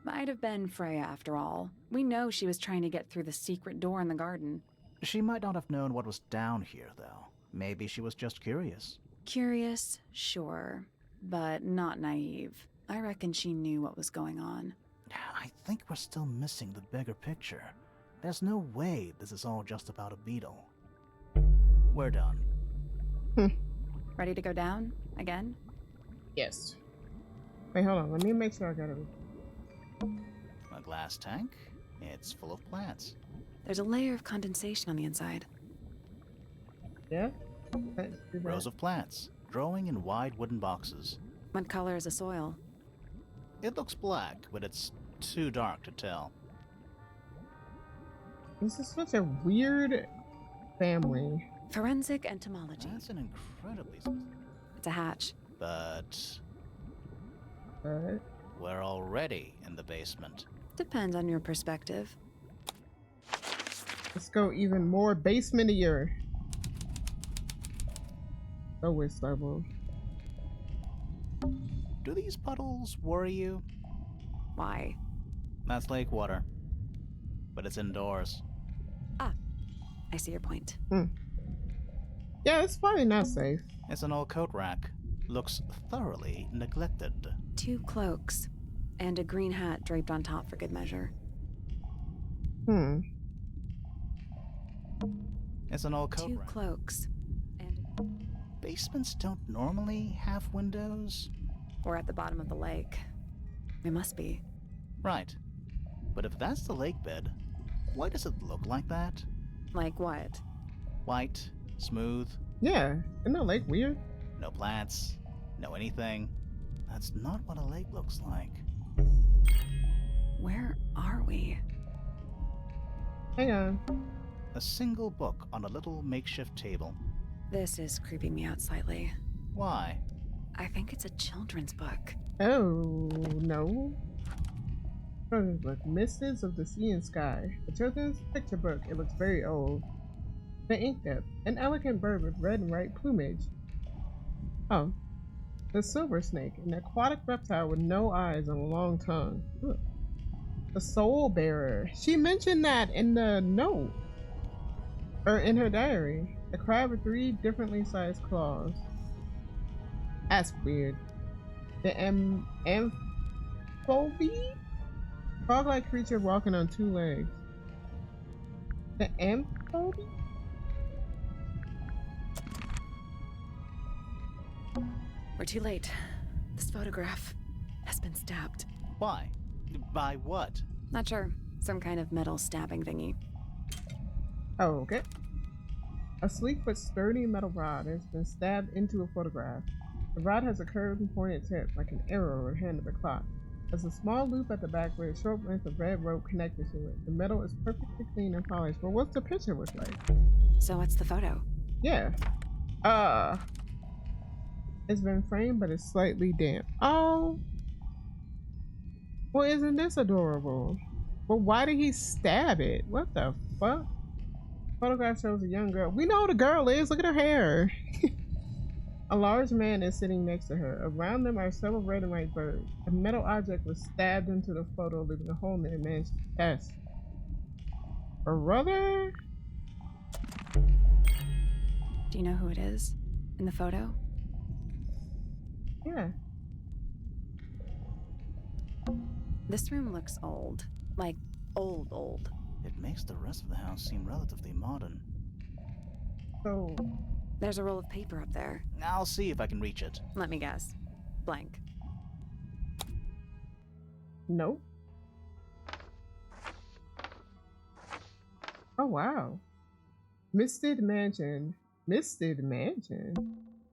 Might have been Freya after all. We know she was trying to get through the secret door in the garden. She might not have known what was down here, though. Maybe she was just curious. Curious, sure, but not naive. I reckon she knew what was going on. I think we're still missing the bigger picture. There's no way this is all just about a beetle. We're done. Ready to go down? Again? Yes. Wait, hold on. Let me make sure I got it. A glass tank? It's full of plants. There's a layer of condensation on the inside. Yeah? Let's do that. Rows of plants, growing in wide wooden boxes. What color is the soil? It looks black, but it's too dark to tell. This is such a weird family. Forensic entomology. That's an incredibly... It's a hatch. But But we're already in the basement. Depends on your perspective. let's go even more basement-ier. Lowest level. Do these puddles worry you? Why? That's lake water. But it's indoors. I see your point. Yeah, it's probably not safe. It's an old coat rack. Looks thoroughly neglected. 2 cloaks. And a green hat draped on top for good measure. It's an old coat 2 rack. cloaks. And Basements don't normally have windows. we're at the bottom of the lake. We must be. Right. But if that's the lake bed, why does it look like that? Like what? White, smooth, Yeah, isn't that lake weird? no plants, no anything. That's not what a lake looks like. Where are we? Hang on. A single book on a little makeshift table. This is creeping me out slightly. Why? I think it's a children's book. Oh, no. Children's book, Mists of the Sea and Sky. A children's picture book. It looks very old. The ink depth. An elegant bird with red and white plumage. Oh. The silver snake, an aquatic reptile with no eyes and a long tongue. Ugh. The soul bearer. She mentioned that in the note. Or in her diary. The crab with 3 differently sized claws. That's weird. The amphibie? Frog-like creature walking on 2 legs. The amphibie? We're too late. This photograph has been stabbed. Why? By what? Not sure. Some kind of metal stabbing thingy. Oh, okay. A sleek but sturdy metal rod has been stabbed into a photograph. The rod has a curved and pointed tip like an arrow or hand of a clock. There's a small loop at the back with a short length of red rope connected to it. The metal is perfectly clean and polished. But what's the picture look like? So what's the photo? Yeah. It's been framed, but it's slightly damp. Oh. Well, isn't this adorable? Well, why did he stab it? What the fuck? Photograph shows a young girl. We know who the girl is. Look at her hair. A large man is sitting next to her. Around them are several red and white birds. A metal object was stabbed into the photo, leaving a hole in the man's chest. Brother? Do you know who it is in the photo? Yeah. This room looks old. Like, old. It makes the rest of the house seem relatively modern. So, There's a roll of paper up there. I'll see if I can reach it. Let me guess. Blank. nope. Oh, wow. Misted Mansion. Misted Mansion?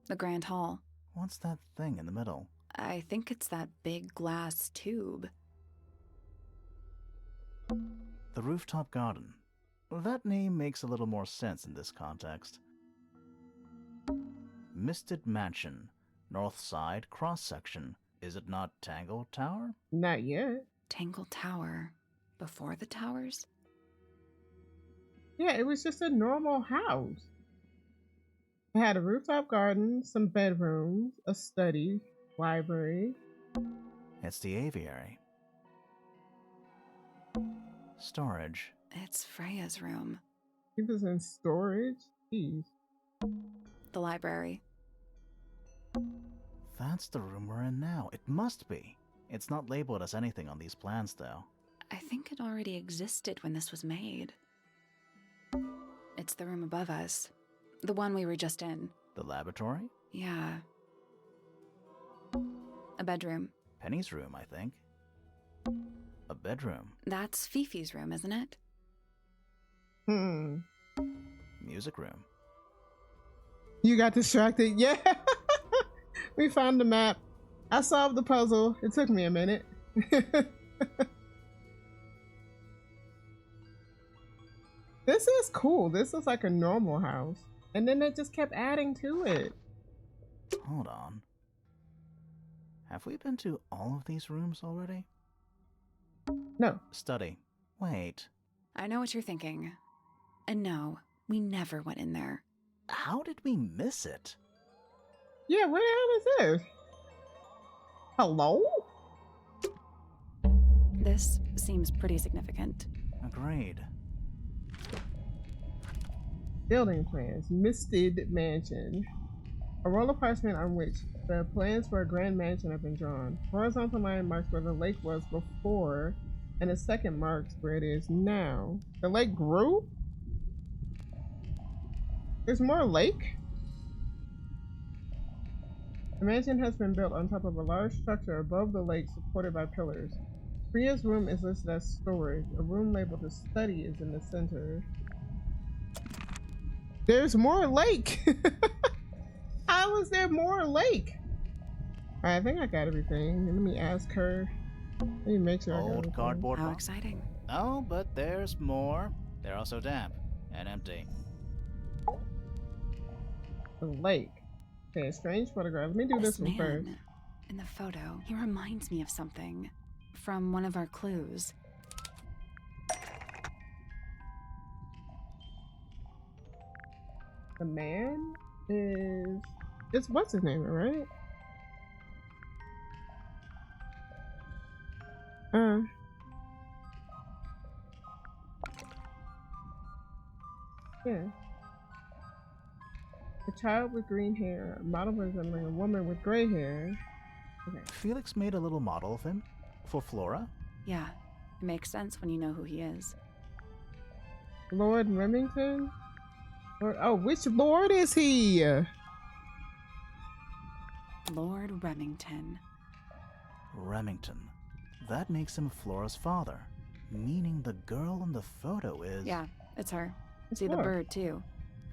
The Grand Hall. What's that thing in the middle? I think it's that big glass tube. The Rooftop Garden. That name makes a little more sense in this context. Misted Mansion. North side, cross-section. Is it not Tangle Tower? Not yet. Tangle Tower. Before the towers? Yeah, it was just a normal house. It had a rooftop garden, some bedrooms, a study, library. It's the aviary. Storage. It's Freya's room. It was in storage. Jeez. The library. That's the room we're in now. It must be. It's not labeled as anything on these plans, though. I think it already existed when this was made. It's the room above us. The one we were just in. The laboratory? Yeah. A bedroom. Penny's room, I think. A bedroom. That's Fifi's room, isn't it? Music room. You got distracted. Yeah. We found the map. I solved the puzzle. It took me a minute. This is cool. This is like a normal house. And then they just kept adding to it. Hold on. Have we been to all of these rooms already? No. Study. Wait. I know what you're thinking. And no, we never went in there. How did we miss it? Yeah, where the hell is this? Hello? This seems pretty significant. Agreed. Building plans. Misted Mansion. A roll of parchment on which the plans for a grand mansion have been drawn. Horizontal line marks where the lake was before, and a second marks where it is now. The lake grew? There's more lake? The mansion has been built on top of a large structure above the lake supported by pillars. Priya's room is listed as storage. A room labeled as study is in the center. There's more lake! How is there more lake? Alright, I think I got everything. Let me ask her. Let me make sure I got Old everything. cardboard How box. exciting. Oh, but there's more. They're also damp and empty. The lake. Okay, a strange photograph. Let me do this one first. man in the photo, he reminds me of something from one of our clues. The man is... It's what's his name, right? Uh. Yeah. A child with green hair, a model resembling a woman with gray hair. Okay. Felix made a little model of him for Flora. Yeah, it makes sense when you know who he is. Lord Remington? Lord, oh, which lord is he? Lord Remington. Remington. That makes him Flora's father, meaning the girl in the photo is... Yeah, it's her. It's See the Flora. bird, too.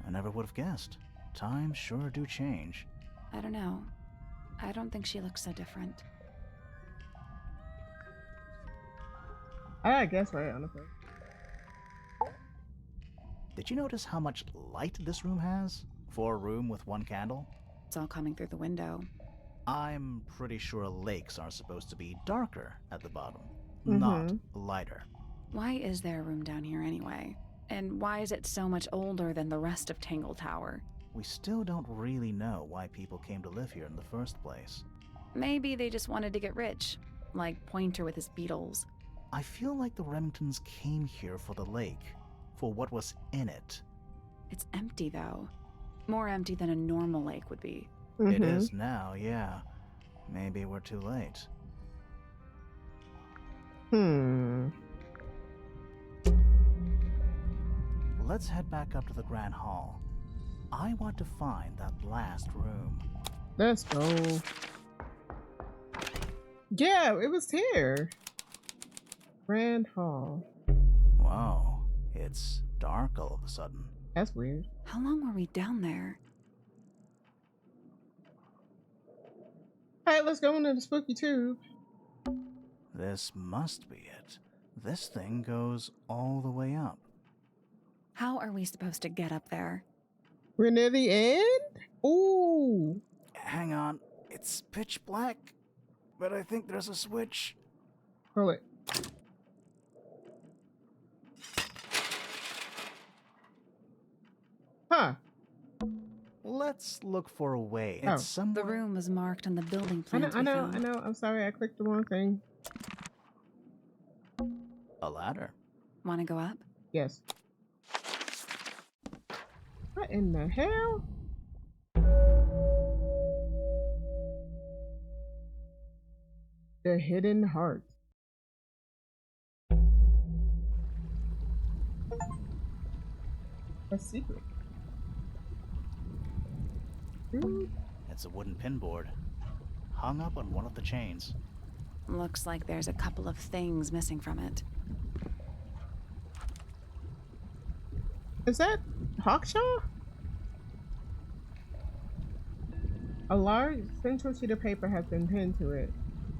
I never would have guessed. Times sure do change. I don't know. I don't think she looks so different. I guess right, honestly. Did you notice how much light this room has? For a room with one candle? It's all coming through the window. I'm pretty sure lakes are supposed to be darker at the bottom, Mm-hmm. not lighter. Why is there a room down here anyway? And why is it so much older than the rest of Tangle Tower? We still don't really know why people came to live here in the first place. Maybe they just wanted to get rich, like Pointer with his beetles. I feel like the Remingtons came here for the lake, for what was in it. It's empty, though. More empty than a normal lake would be. It is now, yeah. Maybe we're too late. Let's head back up to the Grand Hall. I want to find that last room. Let's go. Yeah, it was here. Grand Hall. Wow, it's dark all of a sudden. That's weird. How long were we down there? Alright, let's go into the spooky tube. This must be it. This thing goes all the way up. How are we supposed to get up there? We're near the end? Ooh. Hang on, it's pitch black, but I think there's a switch. Pull it. Huh. Let's look for a way. Oh. It's somewhere. The room was marked on the building I plans know. we found. I'm sorry, I clicked the wrong thing. A ladder. Want to go up? Yes. What in the hell? The Hidden Heart. A secret. Ooh. It's a wooden pinboard, hung up on one of the chains. Looks like there's a couple of things missing from it. Is that Hawkshaw? A large central sheet of paper has been pinned to it.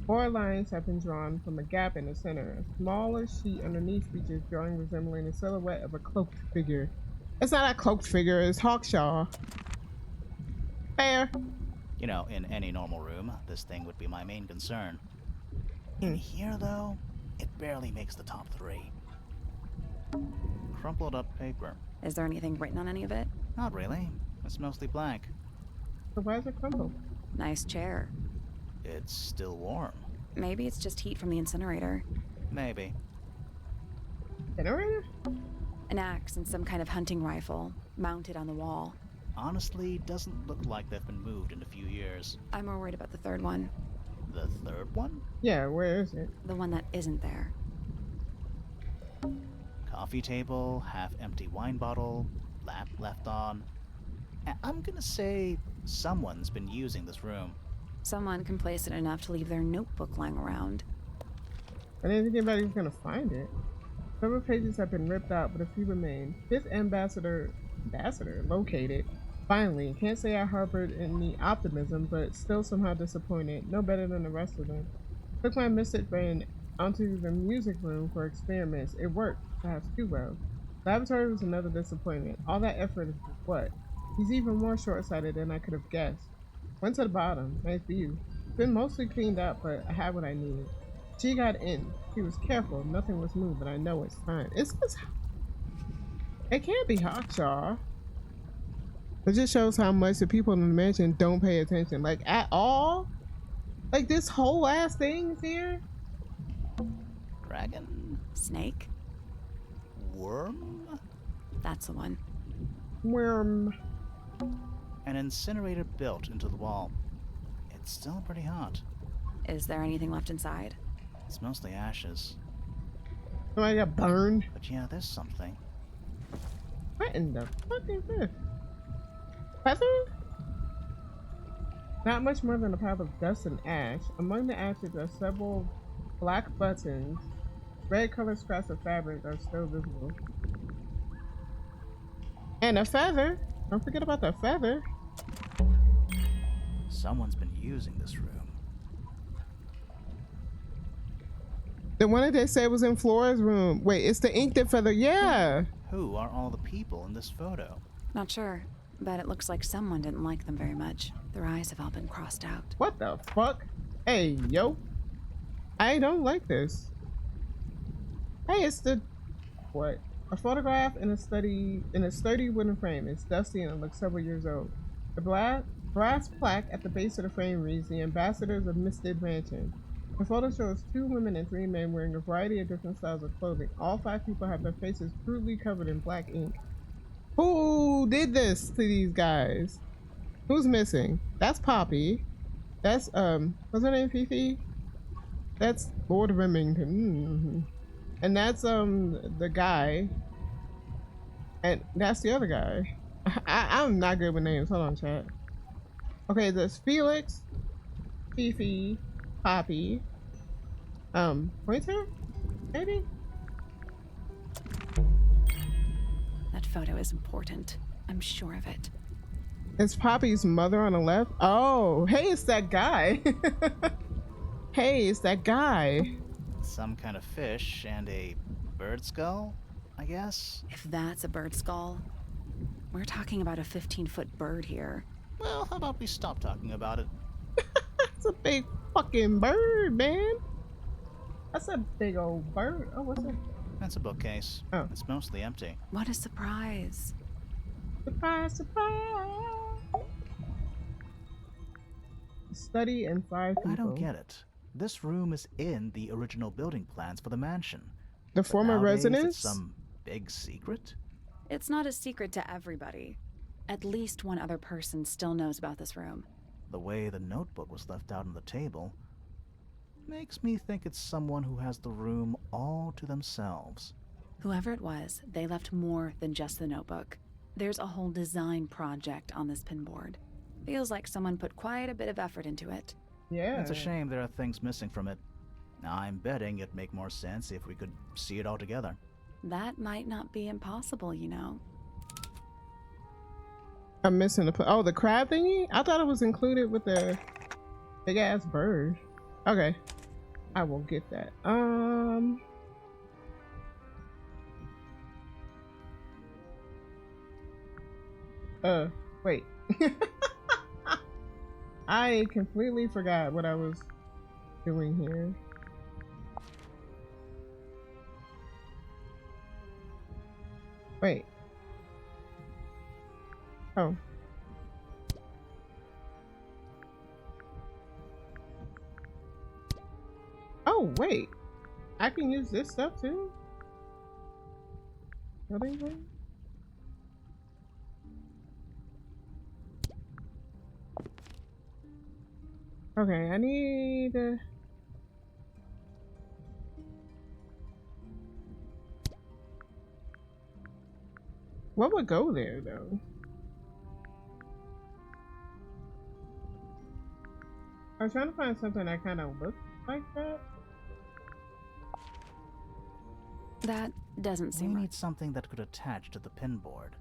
4 lines have been drawn from a gap in the center. A smaller sheet underneath features drawing resembling the silhouette of a cloaked figure. It's not a cloaked figure, it's Hawkshaw. Fair. You know, in any normal room, this thing would be my main concern. In here, though, it barely makes the top 3. Crumpled up paper. Is there anything written on any of it? Not really. It's mostly blank. So why is it crumpled? Nice chair. It's still warm. Maybe it's just heat from the incinerator. Maybe. Generator? An axe and some kind of hunting rifle, mounted on the wall. Honestly, doesn't look like they've been moved in a few years. I'm more worried about the third one. The third one? Yeah, where is it? The one that isn't there. Coffee table, half-empty wine bottle, lamp left on. I'm gonna say someone's been using this room. Someone complacent enough to leave their notebook lying around. I didn't think anybody was gonna find it. Several pages have been ripped out, but a few remain. Fifth ambassador located. Finally, can't say I harbored any optimism, but still somehow disappointed. No better than the rest of them. Took my mystic brain onto the music room for experiments. It worked, perhaps too well. Laboratory was another disappointment. All that effort is for what? He's even more short-sighted than I could have guessed. Went to the bottom. Nice view. Been mostly cleaned up, but I had what I needed. She got in. She was careful. Nothing was moved, but I know it's fine. It can't be Hawkshaw. It just shows how much the people in the mansion don't pay attention. Like, at all? Like, this whole ass thing is here? Dragon? Snake? Worm? That's the one. Worm. An incinerator built into the wall. It's still pretty hot. Is there anything left inside? It's mostly ashes. Somebody got burned. But yeah, there's something. What in the fuck is this? Feathers? Not much more than a pile of dust and ash. Among the ashes are several black buttons. Red colored scraps of fabric are still visible. And a feather. Don't forget about the feather. Someone's been using this room. The one that they said was in Flora's room. Wait, it's the ink that feather. Yeah. Who are all the people in this photo? Not sure, but it looks like someone didn't like them very much. Their eyes have all been crossed out. What the fuck? Hey, yo. I don't like this. Hey, it's the what? A photograph in a sturdy wooden frame. It's dusty and it looks several years old. The brass plaque at the base of the frame reads, "The Ambassadors of Misted Mansion." The photo shows 2 women and 3 men wearing a variety of different styles of clothing. All 5 people have their faces crudely covered in black ink. Who did this to these guys? Who's missing? That's Poppy. That's what's her name? Fifi? That's Lord Remington. And that's the guy. And that's the other guy. I'm not good with names. Hold on, chat. Okay, there's Felix, Fifi, Poppy, Pointer? Maybe? That photo is important. I'm sure of it. It's Poppy's mother on the left. Oh, hey, it's that guy. Hey, it's that guy. Some kind of fish and a bird skull, I guess? If that's a bird skull, we're talking about a 15-foot bird here. Well, how about we stop talking about it? That's a big fucking bird, man. That's a big old bird. Oh, what's that? That's a bookcase. Oh. It's mostly empty. What a surprise. Surprise, surprise. Study and 5 people. I don't get it. This room is in the original building plans for the mansion. The But former nowadays, residence? It's some big secret? It's not a secret to everybody. At least one other person still knows about this room. The way the notebook was left out on the table makes me think it's someone who has the room all to themselves. Whoever it was, they left more than just the notebook. There's a whole design project on this pinboard. Feels like someone put quite a bit of effort into it. Yeah. It's a shame there are things missing from it. I'm betting it'd make more sense if we could see it all together. That might not be impossible, you know. I'm missing the crab thingy? I thought it was included with the big ass bird. Okay. I will get that. Wait. I completely forgot what I was doing here. Wait. Oh. Oh, wait. I can use this stuff too? Building thing? Okay, I need what would go there though? I was trying to find something that kind of looked like that. That doesn't We seem right. need something that could attach to the pinboard.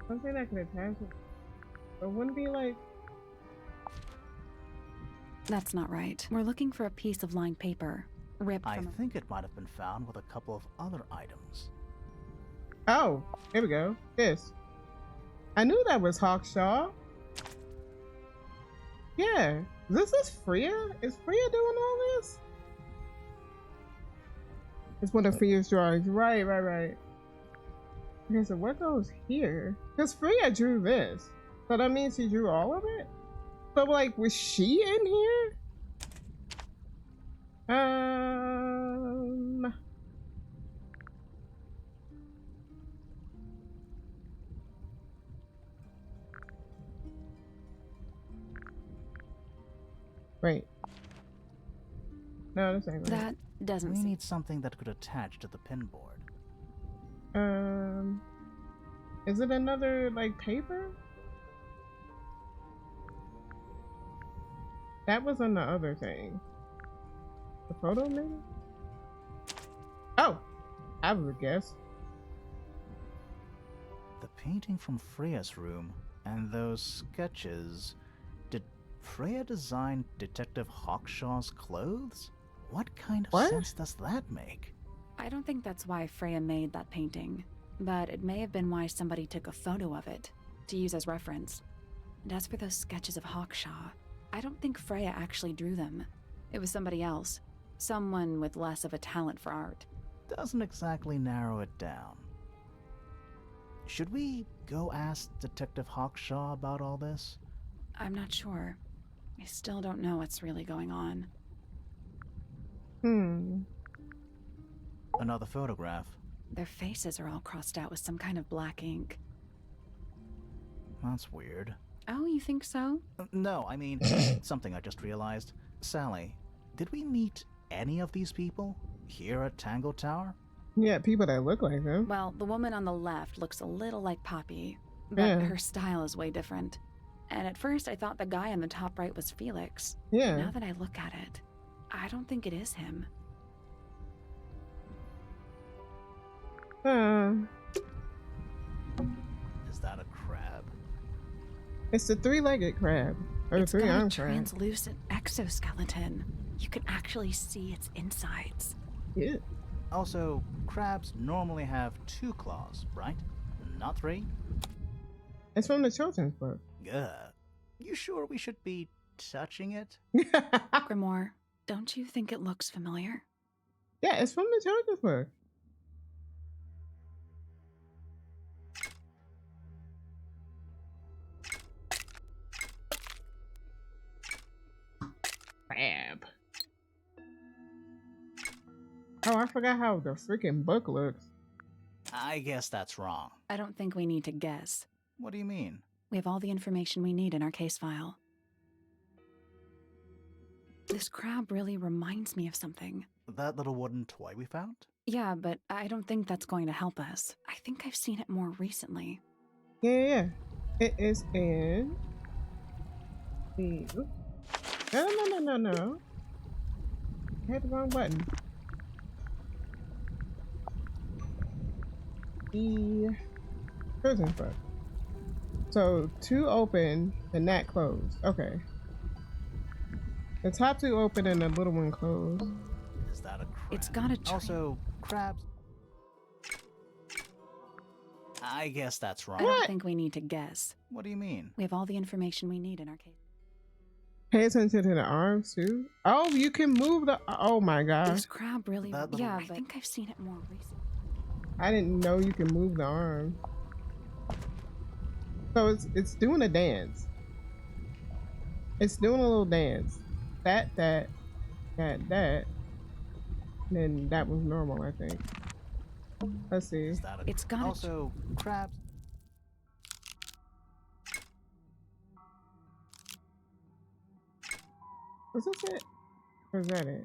Something that could attach it. But wouldn't be like. That's not right. We're looking for a piece of lined paper, ripped I from think it might have been found with a couple of other items. Oh, here we go. This. I knew that was Hawkshaw. Yeah. This is Freya? Is Freya doing all this? It's one of Freya's drawings. Right. Okay, so what goes here? Because Freya drew this. So that means she drew all of it? So, like, was she in here? Um. Wait. No, this ain't right. That doesn't We seem. need something that could attach to the pinboard. Is it another like paper? That was on the other thing. The photo, maybe? Oh, I would guess. The painting from Freya's room and those sketches. Did Freya design Detective Hawkshaw's clothes? What kind of What? sense does that make? I don't think that's why Freya made that painting, but it may have been why somebody took a photo of it to use as reference. And as for those sketches of Hawkshaw, I don't think Freya actually drew them. It was somebody else. Someone with less of a talent for art. Doesn't exactly narrow it down. Should we go ask Detective Hawkshaw about all this? I'm not sure. I still don't know what's really going on. Another photograph. Their faces are all crossed out with some kind of black ink. That's weird. Oh, you think so? No, I mean, something I just realized. Sally, did we meet any of these people here at Tangle Tower? Yeah, people that look like him. Well, the woman on the left looks a little like Poppy, but Yeah. her style is way different. And at first I thought the guy on the top right was Felix. Yeah. Now that I look at it, I don't think it is him. Is that a crab? It's the three-legged crab. Or It's got a three-armed crab. translucent exoskeleton. You can actually see its insides. Yeah. Also, crabs normally have 2 claws, right? Not 3? It's from the children's book. You sure we should be touching it? Grimoire, don't you think it looks familiar? Yeah, it's from the children's book. Crab. Oh, I forgot how the freaking book looks. I guess that's wrong. I don't think we need to guess. What do you mean? We have all the information we need in our case file. This crab really reminds me of something. That little wooden toy we found? Yeah, but I don't think that's going to help us. I think I've seen it more recently. Yeah. It is in the... No. I had the wrong button. The children's book. So 2 open and that closed. Okay. The top 2 open and the little one closed. Is that a crab? It's got a Also, crabs. I guess that's wrong. I don't think we need to guess. What do you mean? We have all the information we need in our case. Pay attention to the arms too. Oh, you can move the... Oh my gosh. This crab really... That little- Yeah, I think I've seen it more recently. I didn't know you can move the arm. So it's doing a dance. It's doing a little dance. That. And then that was normal, I think. Let's see. Is that a It's got a- Also, crabs. Was this it? Or is that it?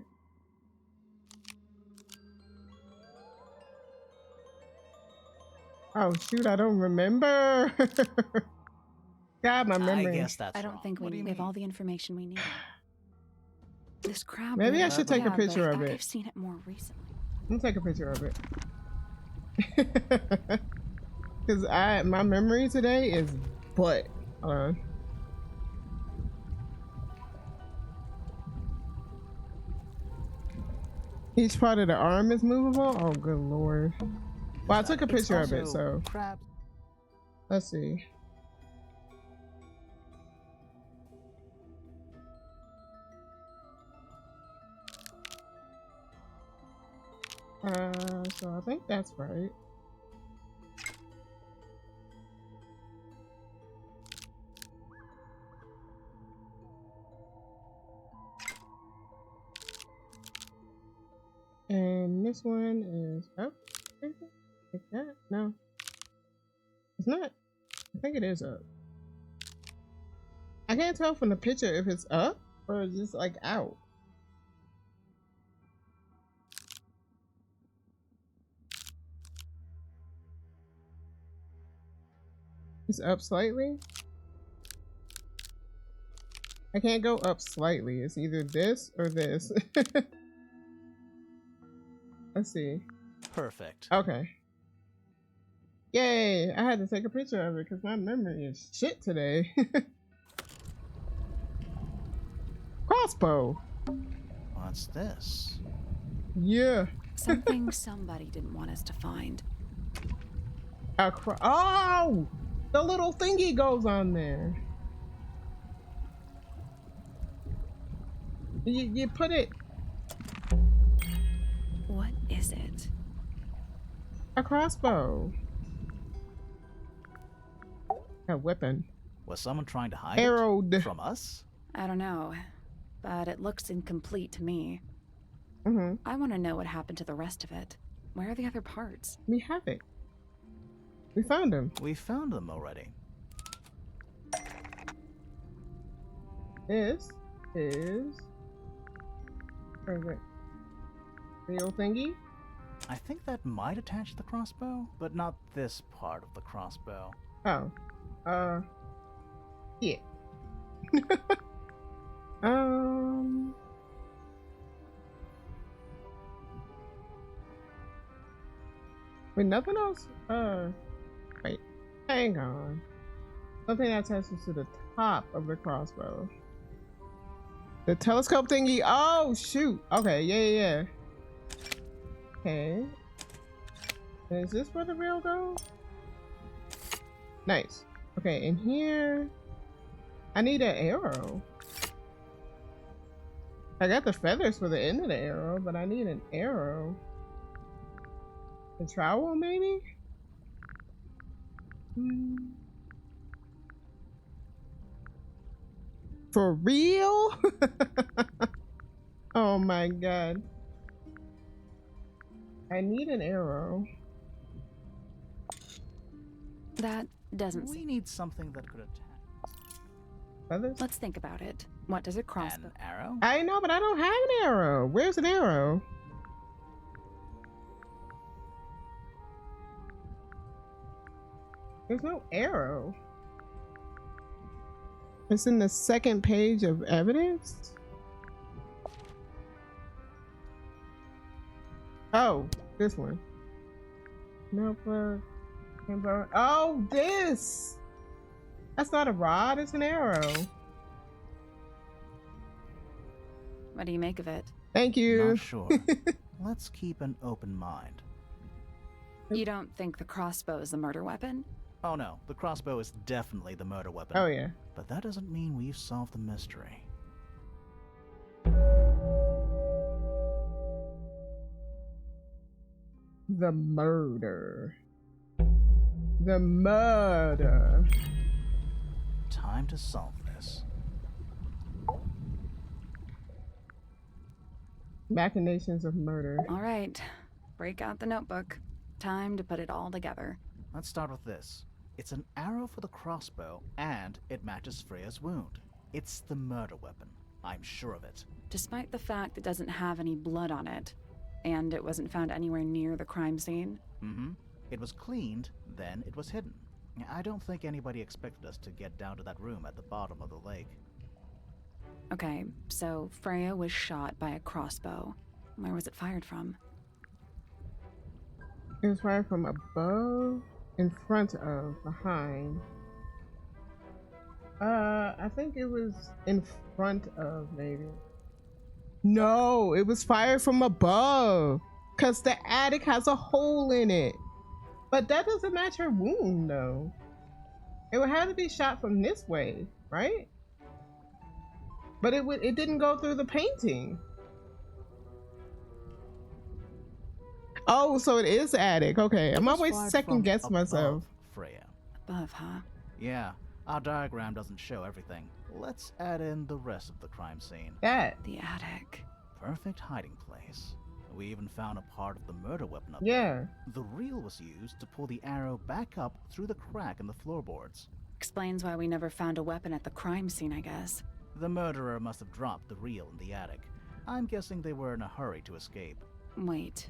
Oh shoot, I don't remember. God, my I memory. guess that's I don't wrong. think What do we you have mean? all the information we need. This crab... Maybe I really- should take a Yeah, picture but of I think it. I've seen it more recently. I'm gonna take a picture of it. Cause my memory today is butt. Hold on. Each part of the arm is movable? Oh good lord. Well, I took a It's picture of it, also so crabs. let's see. So I think that's right. This one is up. Like that? No. It's not. I think it is up. I can't tell from the picture if it's up or just like out. It's up slightly. I can't go up slightly. It's either this or this. Let's see. Perfect. Okay. Yay! I had to take a picture of it because my memory is shit today. Crossbow. What's this? Yeah. Something somebody didn't want us to find. Oh! The little thingy goes on there. You put it. What is it? A crossbow. A weapon. Was someone trying to hide Arrowed. it from us? I don't know, but it looks incomplete to me. Mm-hmm. I want to know what happened to the rest of it. Where are the other parts? We have it. We found them. We found them already. This is. Where is it? The old thingy? I think that might attach the crossbow, but not this part of the crossbow. Oh. Yeah. Wait, nothing else? Wait. Hang on. Something that attaches to the top of the crossbow. The telescope thingy. Oh, shoot. Okay, yeah. Okay. Is this where the rail goes? Nice. Okay, in here, I need an arrow. I got the feathers for the end of the arrow, but I need an arrow. A trowel, maybe? For real? Oh my god. I need an arrow. That doesn't. We need something that could attach. Feathers? Let's think about it. What does a crossbow? An arrow? I know, but I don't have an arrow. Where's an arrow? There's no arrow. It's in the second page of evidence. Oh, this one. Notebook. Oh, this! That's not a rod, it's an arrow. What do you make of it? Thank you. Not sure. Let's keep an open mind. You don't think the crossbow is the murder weapon? Oh no, the crossbow is definitely the murder weapon. Oh yeah. But that doesn't mean we've solved the mystery. The murder. The murder. Time to solve this. Machinations of murder. All right, break out the notebook. Time to put it all together. Let's start with this. It's an arrow for the crossbow, and it matches Freya's wound. It's the murder weapon. I'm sure of it. Despite the fact it doesn't have any blood on it, and it wasn't found anywhere near the crime scene. Mm-hmm. It was cleaned, then it was hidden. I don't think anybody expected us to get down to that room at the bottom of the lake. Okay, so Freya was shot by a crossbow. Where was it fired from? It was fired from above, in front of, behind. I think it was in front of, maybe. No, it was fired from above, because the attic has a hole in it. But that doesn't match her wound, though. It would have to be shot from this way, right? But it didn't go through the painting. Oh, so it is attic. Okay, I'm always second guess myself. Freya. Above, huh? Yeah, our diagram doesn't show everything. Let's add in the rest of the crime scene. That. The attic. Perfect hiding place. We even found a part of the murder weapon up Yeah. there. The reel was used to pull the arrow back up through the crack in the floorboards. Explains why we never found a weapon at the crime scene, I guess. The murderer must have dropped the reel in the attic. I'm guessing they were in a hurry to escape. Wait.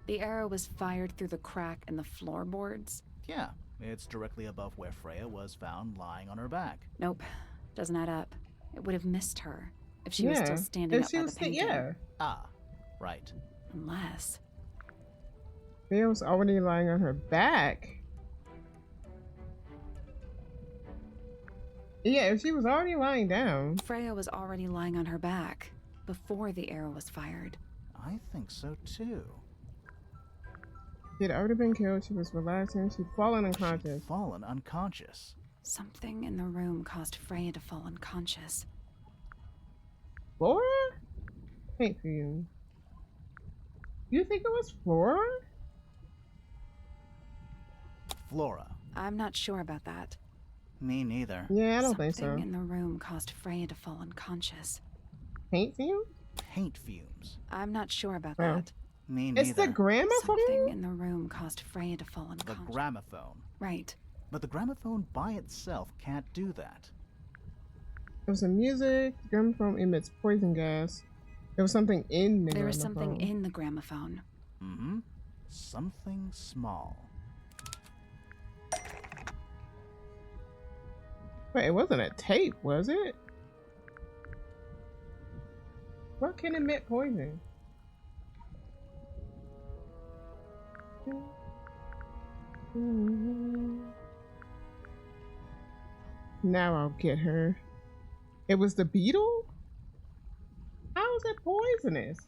The arrow was fired through the crack in the floorboards? Yeah, it's directly above where Freya was found lying on her back. Nope. Doesn't add up. It would have missed her if she was still standing If up she by was the painting. yeah. Ah, right. Unless... Freya was already lying on her back. Yeah, if she was already lying down. Freya was already lying on her back before the arrow was fired. I think so too. She had already been killed. She was relaxing. She'd fallen unconscious. She'd fallen unconscious. Something in the room caused Freya to fall unconscious. Flora? Paint for you. You think it was Flora? Flora. I'm not sure about that. Me neither. Yeah, I don't think Something so. in the room caused Freya to fall unconscious. Paint for you? Paint fumes. I'm not sure about Oh. that. Me neither. It's the gramophone? Something in the room caused Freya to fall The unconscious. gramophone. Right. But the gramophone by itself can't do that. There was some music. The gramophone emits poison gas. There was something in the There was gramophone. something in the gramophone. Mm-hmm. Something small. Wait, it wasn't a tape, was it? What can emit poison? Now I'll get her. It was the beetle? How is it poisonous?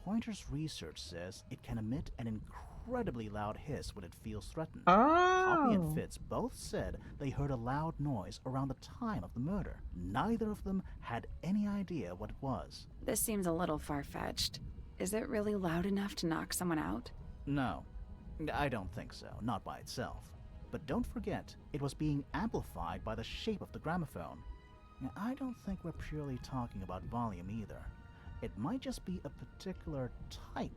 Pointer's research says it can emit an incredibly loud hiss when it feels threatened. Poppy and Oh. Fitz both said they heard a loud noise around the time of the murder. Neither of them had any idea what it was. This seems a little far-fetched. Is it really loud enough to knock someone out? No, I don't think so, not by itself. But don't forget, it was being amplified by the shape of the gramophone. I don't think we're purely talking about volume either. It might just be a particular type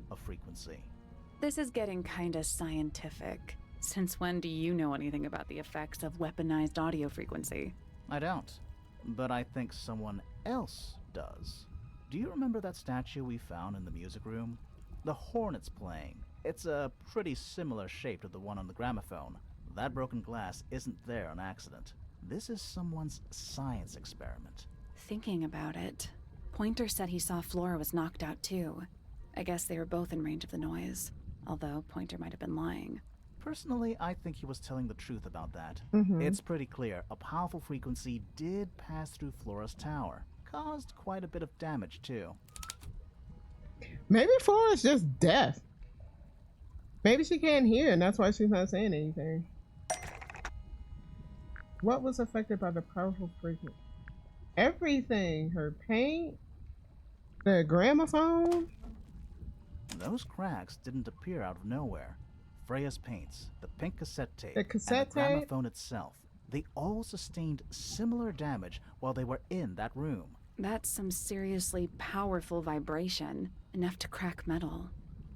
of frequency. This is getting kinda scientific. Since when do you know anything about the effects of weaponized audio frequency? I don't, but I think someone else does. Do you remember that statue we found in the music room? The hornet's playing. It's a pretty similar shape to the one on the gramophone. That broken glass isn't there on accident. This is someone's science experiment. Thinking about it, Pointer said he saw Flora was knocked out too. I guess they were both in range of the noise, although Pointer might have been lying. Personally, I think he was telling the truth about that. Mhm. It's pretty clear a powerful frequency did pass through Flora's tower. Caused quite a bit of damage too. Maybe Flora's just deaf. Maybe she can't hear and that's why she's not saying anything. What was affected by the powerful frequency? Everything. Her paint, the gramophone. Those cracks didn't appear out of nowhere. Freya's paints, the pink cassette tape, The cassette and the tape? gramophone itself, they all sustained similar damage while they were in that room. That's some seriously powerful vibration, enough to crack metal,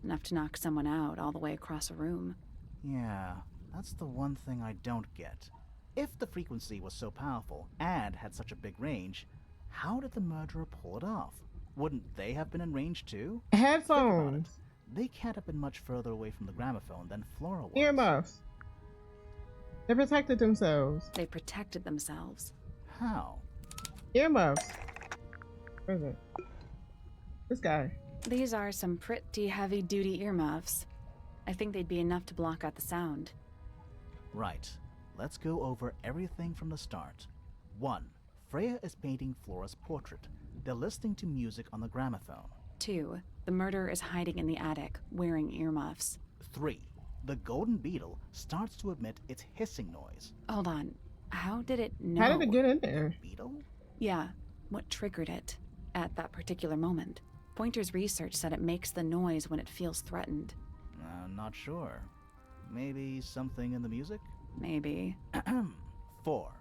enough to knock someone out all the way across a room. Yeah, that's the one thing I don't get. If the frequency was so powerful and had such a big range, how did the murderer pull it off? Wouldn't they have been in range too? Think about it. Headphones. They can't have been much further away from the gramophone than Flora was. Earmuffs. They protected themselves. They protected themselves. How? Earmuffs. Where is it? This guy. These are some pretty heavy-duty earmuffs. I think they'd be enough to block out the sound. Right. Let's go over everything from the start. 1. Freya is painting Flora's portrait. They're listening to music on the gramophone. 2. The murderer is hiding in the attic, wearing earmuffs. 3. The golden beetle starts to emit its hissing noise. Hold on. How did it know? How did it get in there? Beetle? Yeah. What triggered it at that particular moment? Pointer's research said it makes the noise when it feels threatened. Not sure. Maybe something in the music? Maybe. 4.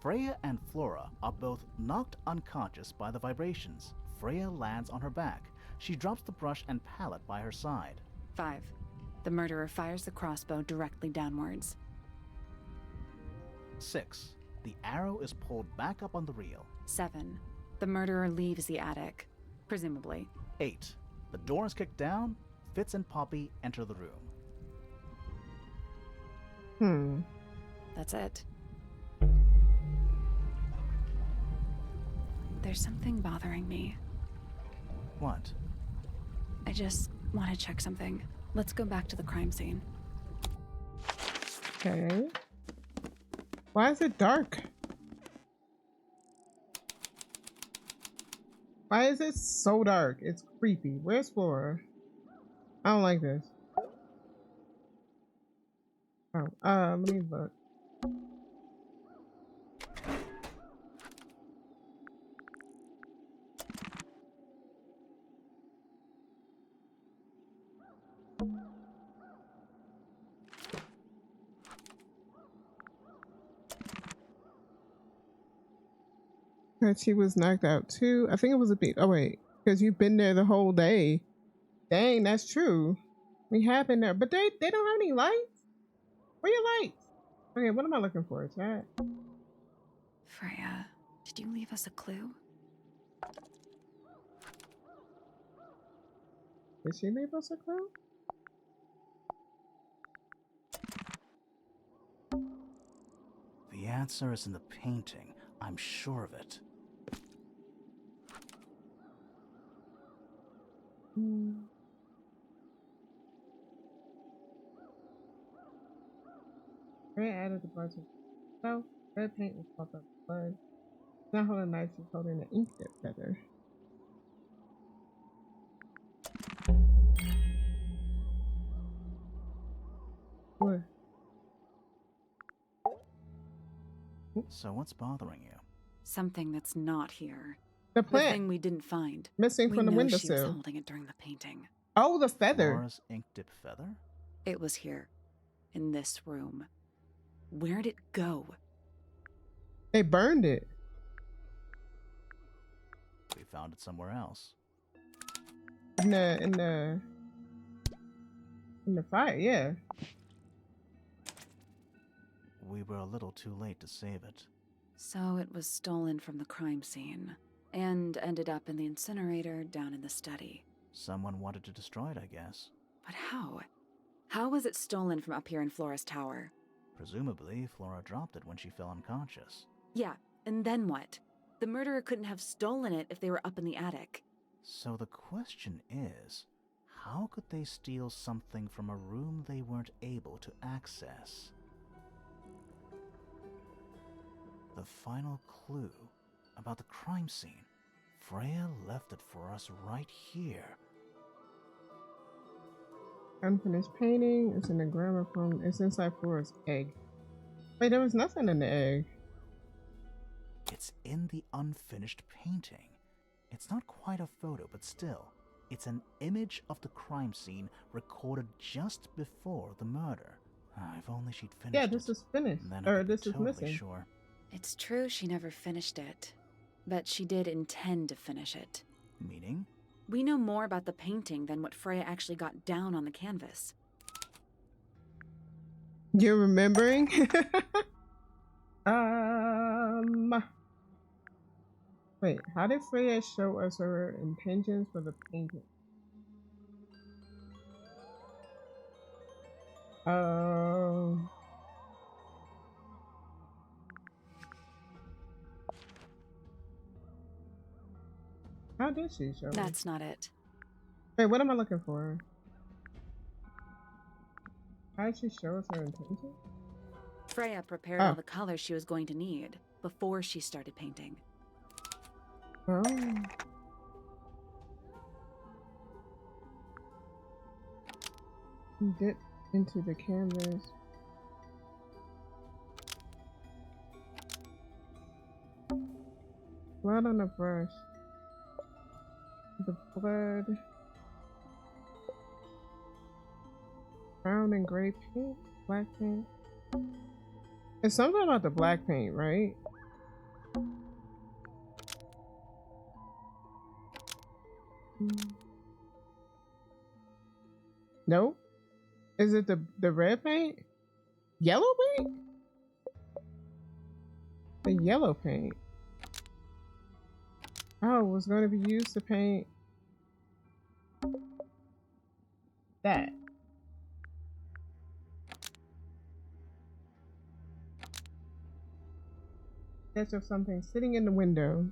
Freya and Flora are both knocked unconscious by the vibrations. Freya lands on her back. She drops the brush and palette by her side. 5. The murderer fires the crossbow directly downwards. 6. The arrow is pulled back up on the reel. 7. The murderer leaves the attic, presumably. 8. The door is kicked down. Fitz and Poppy enter the room. That's it. There's something bothering me. What? I just want to check something. Let's go back to the crime scene. Okay. Why is it dark? Why is it so dark? It's creepy. Where's Flora? I don't like this. Oh, let me look. That she was knocked out too. I think it was a bit. Oh wait, because you've been there the whole day. Dang, that's true. We have been there, but they don't have any lights. Where are your lights? Okay, what am I looking for? Chat. Freya, did you leave us a clue? Did she leave us a clue? The answer is in the painting. I'm sure of it. Red added the bunch of so red paint was popped up blood. Not holding a knife, she's holding an ink dip feather. What? So what's bothering you? Something that's not here. The The plant thing we didn't find. missing We from the know she was windowsill. holding it during the painting. Oh, the feather. Flora's ink dip feather? It was here, in this room. Where'd it go? They burned it. We found it somewhere else. In the fire, yeah. We were a little too late to save it. So it was stolen from the crime scene and ended up in the incinerator down in the study. Someone wanted to destroy it, I guess. But how? How was it stolen from up here in Flora's tower? Presumably, Flora dropped it when she fell unconscious. Yeah, and then what? The murderer couldn't have stolen it if they were up in the attic. So the question is, how could they steal something from a room they weren't able to access? The final clue about the crime scene. Freya left it for us right here. Unfinished painting. It's in the gramophone. It's inside Flora's egg. Wait, there was nothing in the egg. It's in the unfinished painting. It's not quite a photo, but still, it's an image of the crime scene recorded just before the murder. If only she'd finished Yeah, this it. is finished. Then Or I'd be this is totally missing. sure. It's true she never finished it, but she did intend to finish it. Meaning? We know more about the painting than what Freya actually got down on the canvas. You're remembering? Wait, how did Freya show us her intentions for the painting? How did she show us? That's not it. Wait, what am I looking for? How did she show us her intention? Freya prepared all the colors she was going to need before she started painting. Oh. Dip into the canvas. Blood on the brush. The blood. Brown and gray paint. Black paint. It's something about the black paint, right? Nope. Is it the red paint? Yellow paint? The yellow paint. Oh, it was going to be used to paint that. Sketch of something sitting in the window.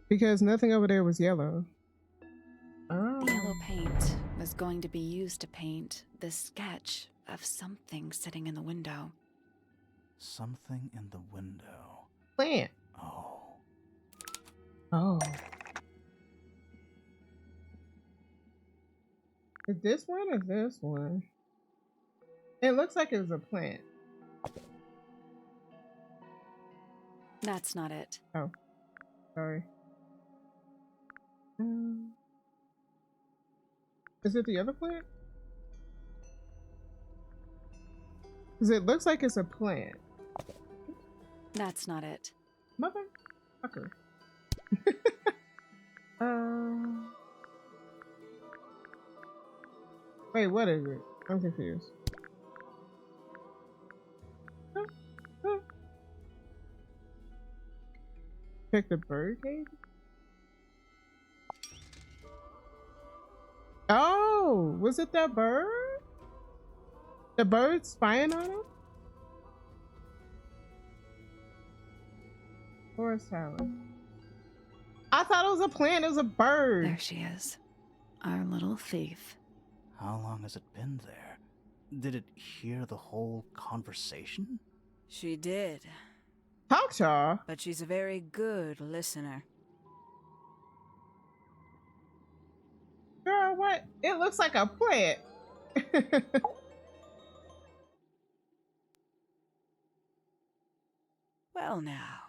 Because nothing over there was yellow. Oh. The yellow paint was going to be used to paint this sketch of something sitting in the window. Something in the window. Plant. Oh. Oh. Is this one or this one? It looks like it was a plant. That's not it. Oh. Sorry. Is it the other plant? Because it looks like it's a plant. That's not it. Motherfucker. Wait, what is it? I'm confused. Check the bird cage? Oh, was it that bird? The bird spying on him? Forest Tower. I thought it was a plant, it was a bird. There she is. Our little thief. How long has it been there? Did it hear the whole conversation? She did, Talk y'all. but she's a very good listener. Girl, what? It looks like a plant. Well now,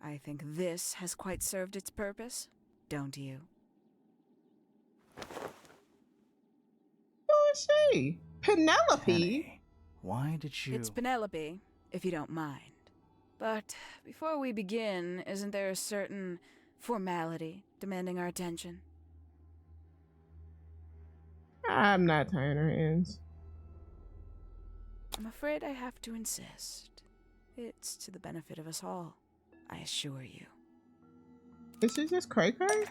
I think this has quite served its purpose, don't you? Who is she? Penelope? Penny, why did you... It's Penelope, if you don't mind. But before we begin, isn't there a certain formality demanding our attention? I'm not tying her hands. I'm afraid I have to insist. It's to the benefit of us all, I assure you. Is she just cray-cray?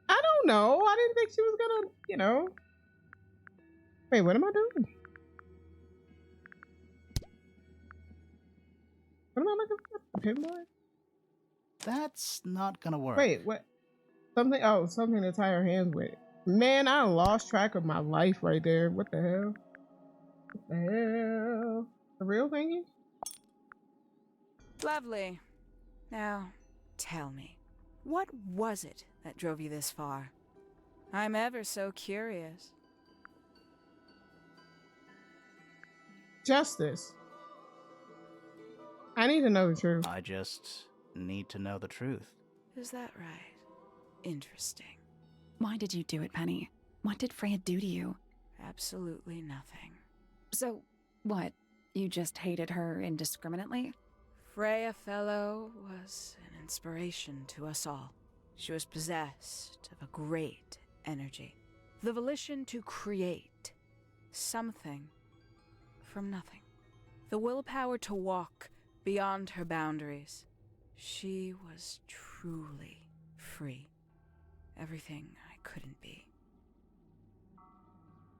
I don't know. I didn't think she was gonna, you know. Wait, what am I doing? What am I looking for? A pinboard? That's not gonna work. Wait, what? Something? Oh, something to tie her hands with. Man, I lost track of my life right there. What the hell? What the hell? The real thingy? Lovely. Now, tell me, what was it that drove you this far? I'm ever so curious. Justice. I need to know the truth. I just need to know the truth. Is that right? Interesting. Why did you do it, Penny? What did Freya do to you? Absolutely nothing. So, what? You just hated her indiscriminately? Freya Fellow was an inspiration to us all. She was possessed of a great energy, the volition to create something from nothing, the willpower to walk beyond her boundaries. She was truly free. Everything I couldn't be.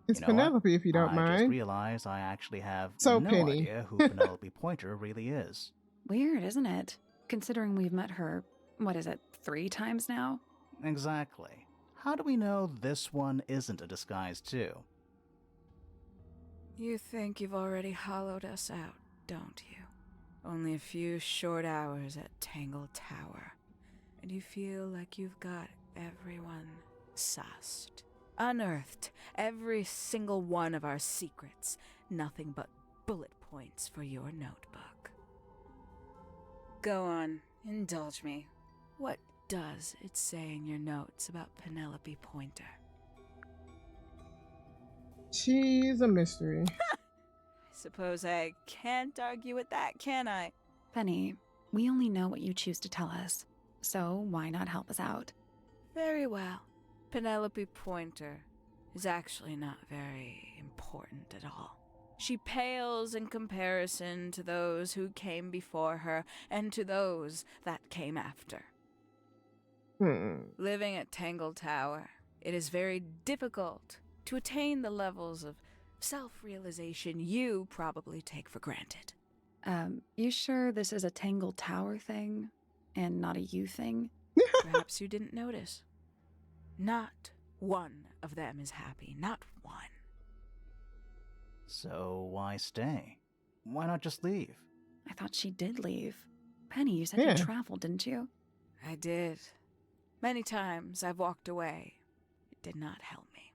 It's You know what? Penelope, if you don't I mind. just realized I actually have So no Penny. idea who Penelope Pointer really is. Weird, isn't it? Considering we've met her, what is it, 3 times now? Exactly. How do we know this one isn't a disguise too? You think you've already hollowed us out, don't you? Only a few short hours at Tangle Tower, and you feel like you've got everyone sussed. Unearthed every single one of our secrets. Nothing but bullet points for your notebook. Go on, indulge me. What does it say in your notes about Penelope Pointer? She's a mystery. Suppose I can't argue with that, can I? Penny, we only know what you choose to tell us. so why not help us out? Very well. Penelope Pointer is actually not very important at all. She pales in comparison to those who came before her and to those that came after. Living at Tangle Tower, it is very difficult to attain the levels of self-realization you probably take for granted. You sure this is a Tangle Tower thing and not a you thing? Perhaps you didn't notice. Not one of them is happy. Not one. So why stay? Why not just leave? I thought she did leave. Penny, you said Yeah. you traveled, didn't you? I did. Many times I've walked away. It did not help me.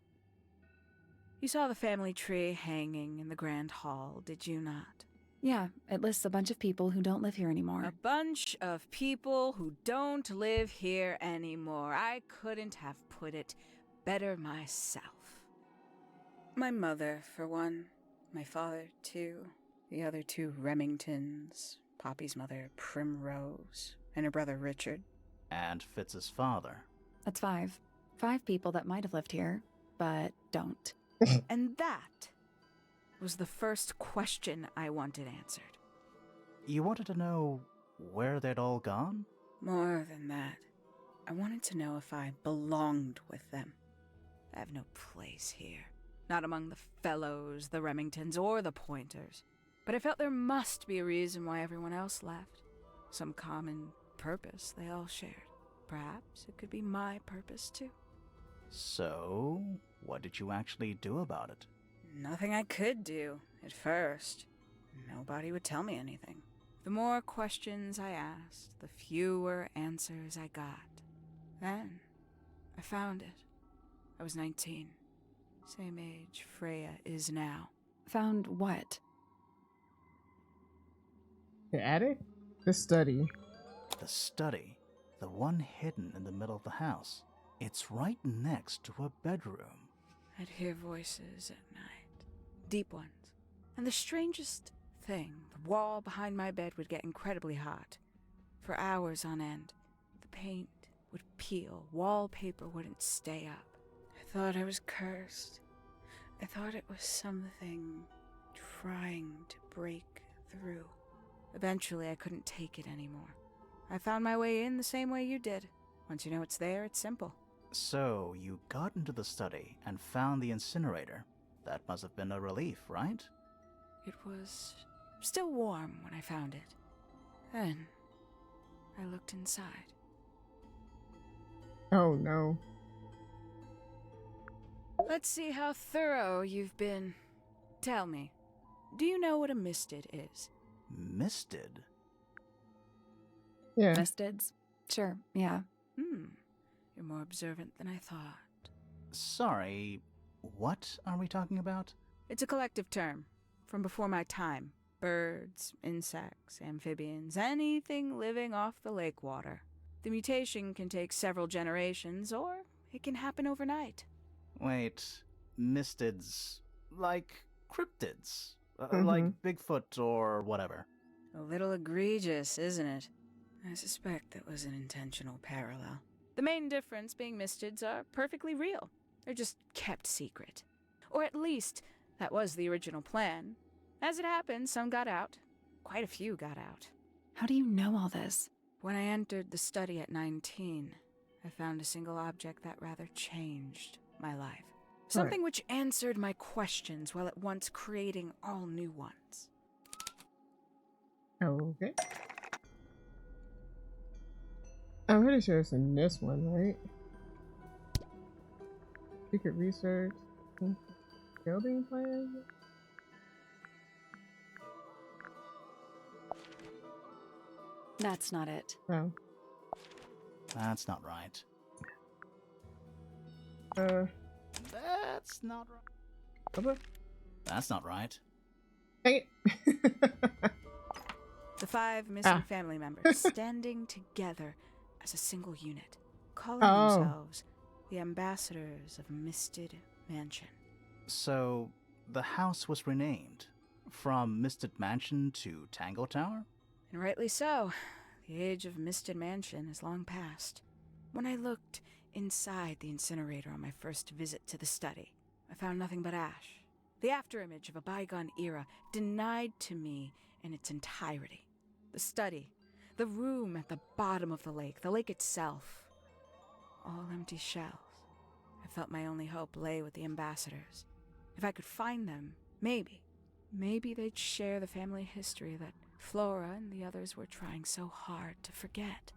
You saw the family tree hanging in the grand hall, did you not? Yeah, it lists a bunch of people who don't live here anymore. A bunch of people who don't live here anymore. I couldn't have put it better myself. My mother, for one. My father, too. The other two Remingtons. Poppy's mother, Primrose. And her brother, Richard. And Fitz's father. That's 5. 5 people that might have lived here, but don't. And that was the first question I wanted answered. You wanted to know where they'd all gone? More than that, I wanted to know if I belonged with them. I have no place here. Not among the Fellows, the Remingtons, or the Pointers. But I felt there must be a reason why everyone else left. Some common purpose they all shared. Perhaps it could be my purpose, too. So, what did you actually do about it? Nothing I could do, at first. Nobody would tell me anything. The more questions I asked, the fewer answers I got. Then, I found it. I was 19. Same age Freya is now. Found what? The attic? The study. The study. The one hidden in the middle of the house. It's right next to a bedroom. I'd hear voices at night. Deep ones. And the strangest thing, the wall behind my bed would get incredibly hot. For hours on end, the paint would peel, wallpaper wouldn't stay up. I thought I was cursed. I thought it was something trying to break through. Eventually, I couldn't take it anymore. I found my way in the same way you did. Once you know it's there, it's simple. So, you got into the study and found the incinerator. That must have been a relief, right? It was still warm when I found it. Then, I looked inside. Oh no. Let's see how thorough you've been. Tell me, do you know what a misted is? Misted? Yeah. Mistids? Sure, yeah. You're more observant than I thought. Sorry, what are we talking about? It's a collective term from before my time. Birds, insects, amphibians, anything living off the lake water. The mutation can take several generations, or it can happen overnight. Wait, mistids, like cryptids, like Bigfoot or whatever. A little egregious, isn't it? I suspect that was an intentional parallel. The main difference being mistids are perfectly real. They're just kept secret. Or at least, that was the original plan. As it happened, some got out. Quite a few got out. How do you know all this? When I entered the study at 19, I found a single object that rather changed my life. Something which answered my questions while at once creating all new ones. Okay. I'm pretty sure it's in this one, right? Secret research. Building plan? That's not it. No. That's not right. That's not right. Okay. That's not right. Dang it. The 5 missing family members standing together as a single unit, calling themselves the ambassadors of Misted Mansion. So, the house was renamed from Misted Mansion to Tangle Tower? And rightly so. The age of Misted Mansion is long past. When I looked inside the incinerator on my first visit to the study, I found nothing but ash. The afterimage of a bygone era denied to me in its entirety. The study, the room at the bottom of the lake itself, all empty shells. I felt my only hope lay with the ambassadors. If I could find them, maybe they'd share the family history that Flora and the others were trying so hard to forget.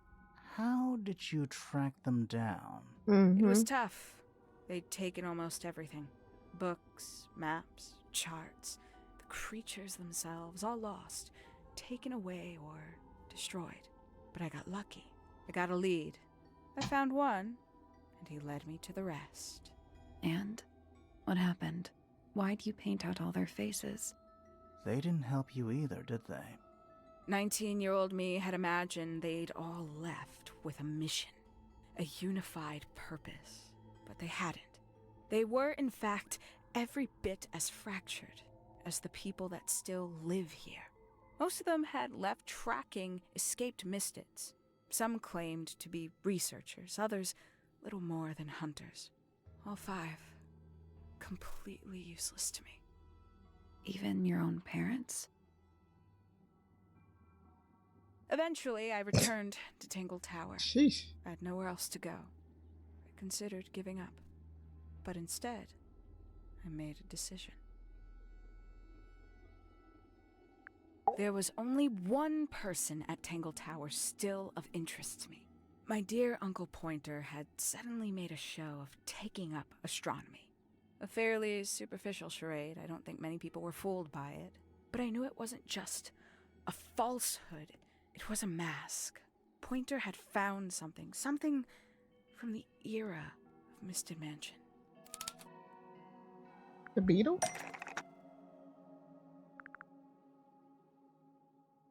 How did you track them down? It was tough. They'd taken almost everything. Books, maps, charts, the creatures themselves, all lost, taken away or destroyed. But I got lucky. I got a lead. I found one, and he led me to the rest. And what happened? Why'd you paint out all their faces? They didn't help you either, did they? 19-year-old me had imagined they'd all left with a mission, a unified purpose, but they hadn't. They were, in fact, every bit as fractured as the people that still live here. Most of them had left tracking escaped mystids. Some claimed to be researchers, others little more than hunters. All 5, completely useless to me. Even your own parents? Eventually, I returned to Tangle Tower. Sheesh. I had nowhere else to go. I considered giving up. But instead, I made a decision. There was only one person at Tangle Tower still of interest to me. My dear Uncle Pointer had suddenly made a show of taking up astronomy. A fairly superficial charade. I don't think many people were fooled by it. But I knew it wasn't just a falsehood. It was a mask. Pointer had found something from the era of Misted Mansion. The beetle?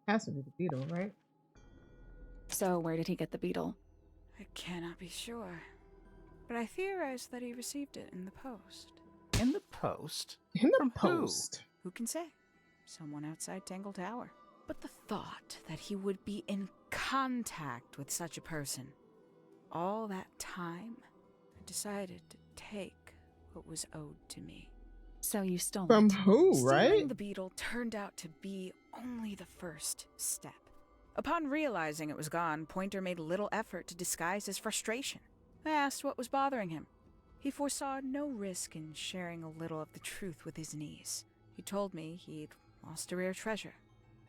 Has to be the beetle, right? So where did he get the beetle? I cannot be sure, but I theorize that he received it in the post. In the post? In the From post. Who can say? Someone outside Tangle Tower. But the thought that he would be in contact with such a person, all that time, I decided to take what was owed to me. So you stole From it. who, right? Stealing the beetle turned out to be only the first step. Upon realizing it was gone, Pointer made little effort to disguise his frustration. I asked what was bothering him. He foresaw no risk in sharing a little of the truth with his niece. He told me he'd lost a rare treasure,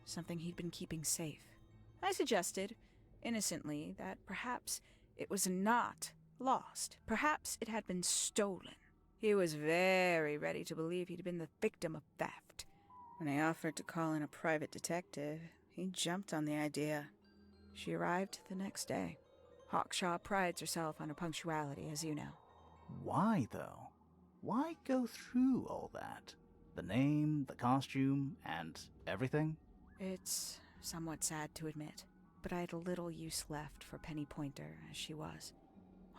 something he'd been keeping safe. I suggested, innocently, that perhaps it was not lost. Perhaps it had been stolen. He was very ready to believe he'd been the victim of theft. When I offered to call in a private detective, he jumped on the idea. She arrived the next day. Hawkshaw prides herself on her punctuality, as you know. Why, though? Why go through all that? The name, the costume, and everything? It's somewhat sad to admit, but I had little use left for Penny Pointer as she was.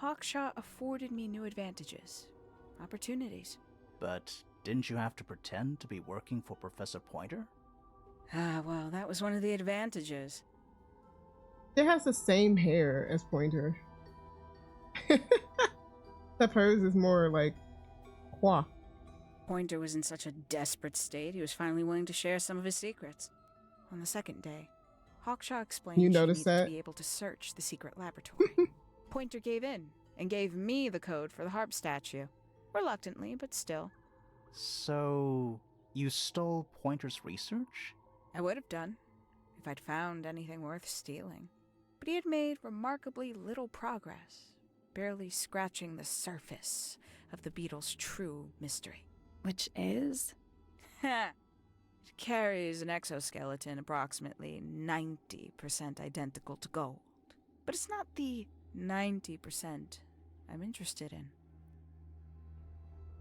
Hawkshaw afforded me new advantages, opportunities. But didn't you have to pretend to be working for Professor Pointer? Well, that was one of the advantages. It has the same hair as Pointer. Except hers is more like coiffed. Pointer was in such a desperate state, he was finally willing to share some of his secrets. On the second day, Hawkshaw explained You she noticed needed that? to be able to search the secret laboratory. Pointer gave in and gave me the code for the harp statue. Reluctantly, but still. So, you stole Pointer's research? I would have done, if I'd found anything worth stealing. But he had made remarkably little progress, barely scratching the surface of the beetle's true mystery. Which is? It carries an exoskeleton approximately 90% identical to gold. But it's not the 90% I'm interested in.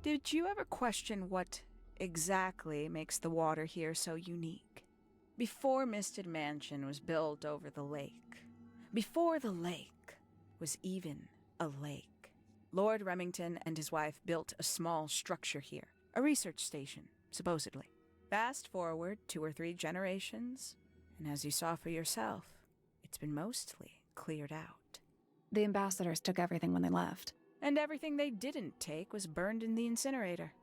Did you ever question what exactly makes the water here so unique? Before Misted Mansion was built over the lake, before the lake was even a lake, Lord Remington and his wife built a small structure here, a research station, supposedly. Fast forward 2 or 3 generations, and as you saw for yourself, it's it's been mostly cleared out. The ambassadors took everything when they left. And everything they didn't take was burned in the incinerator.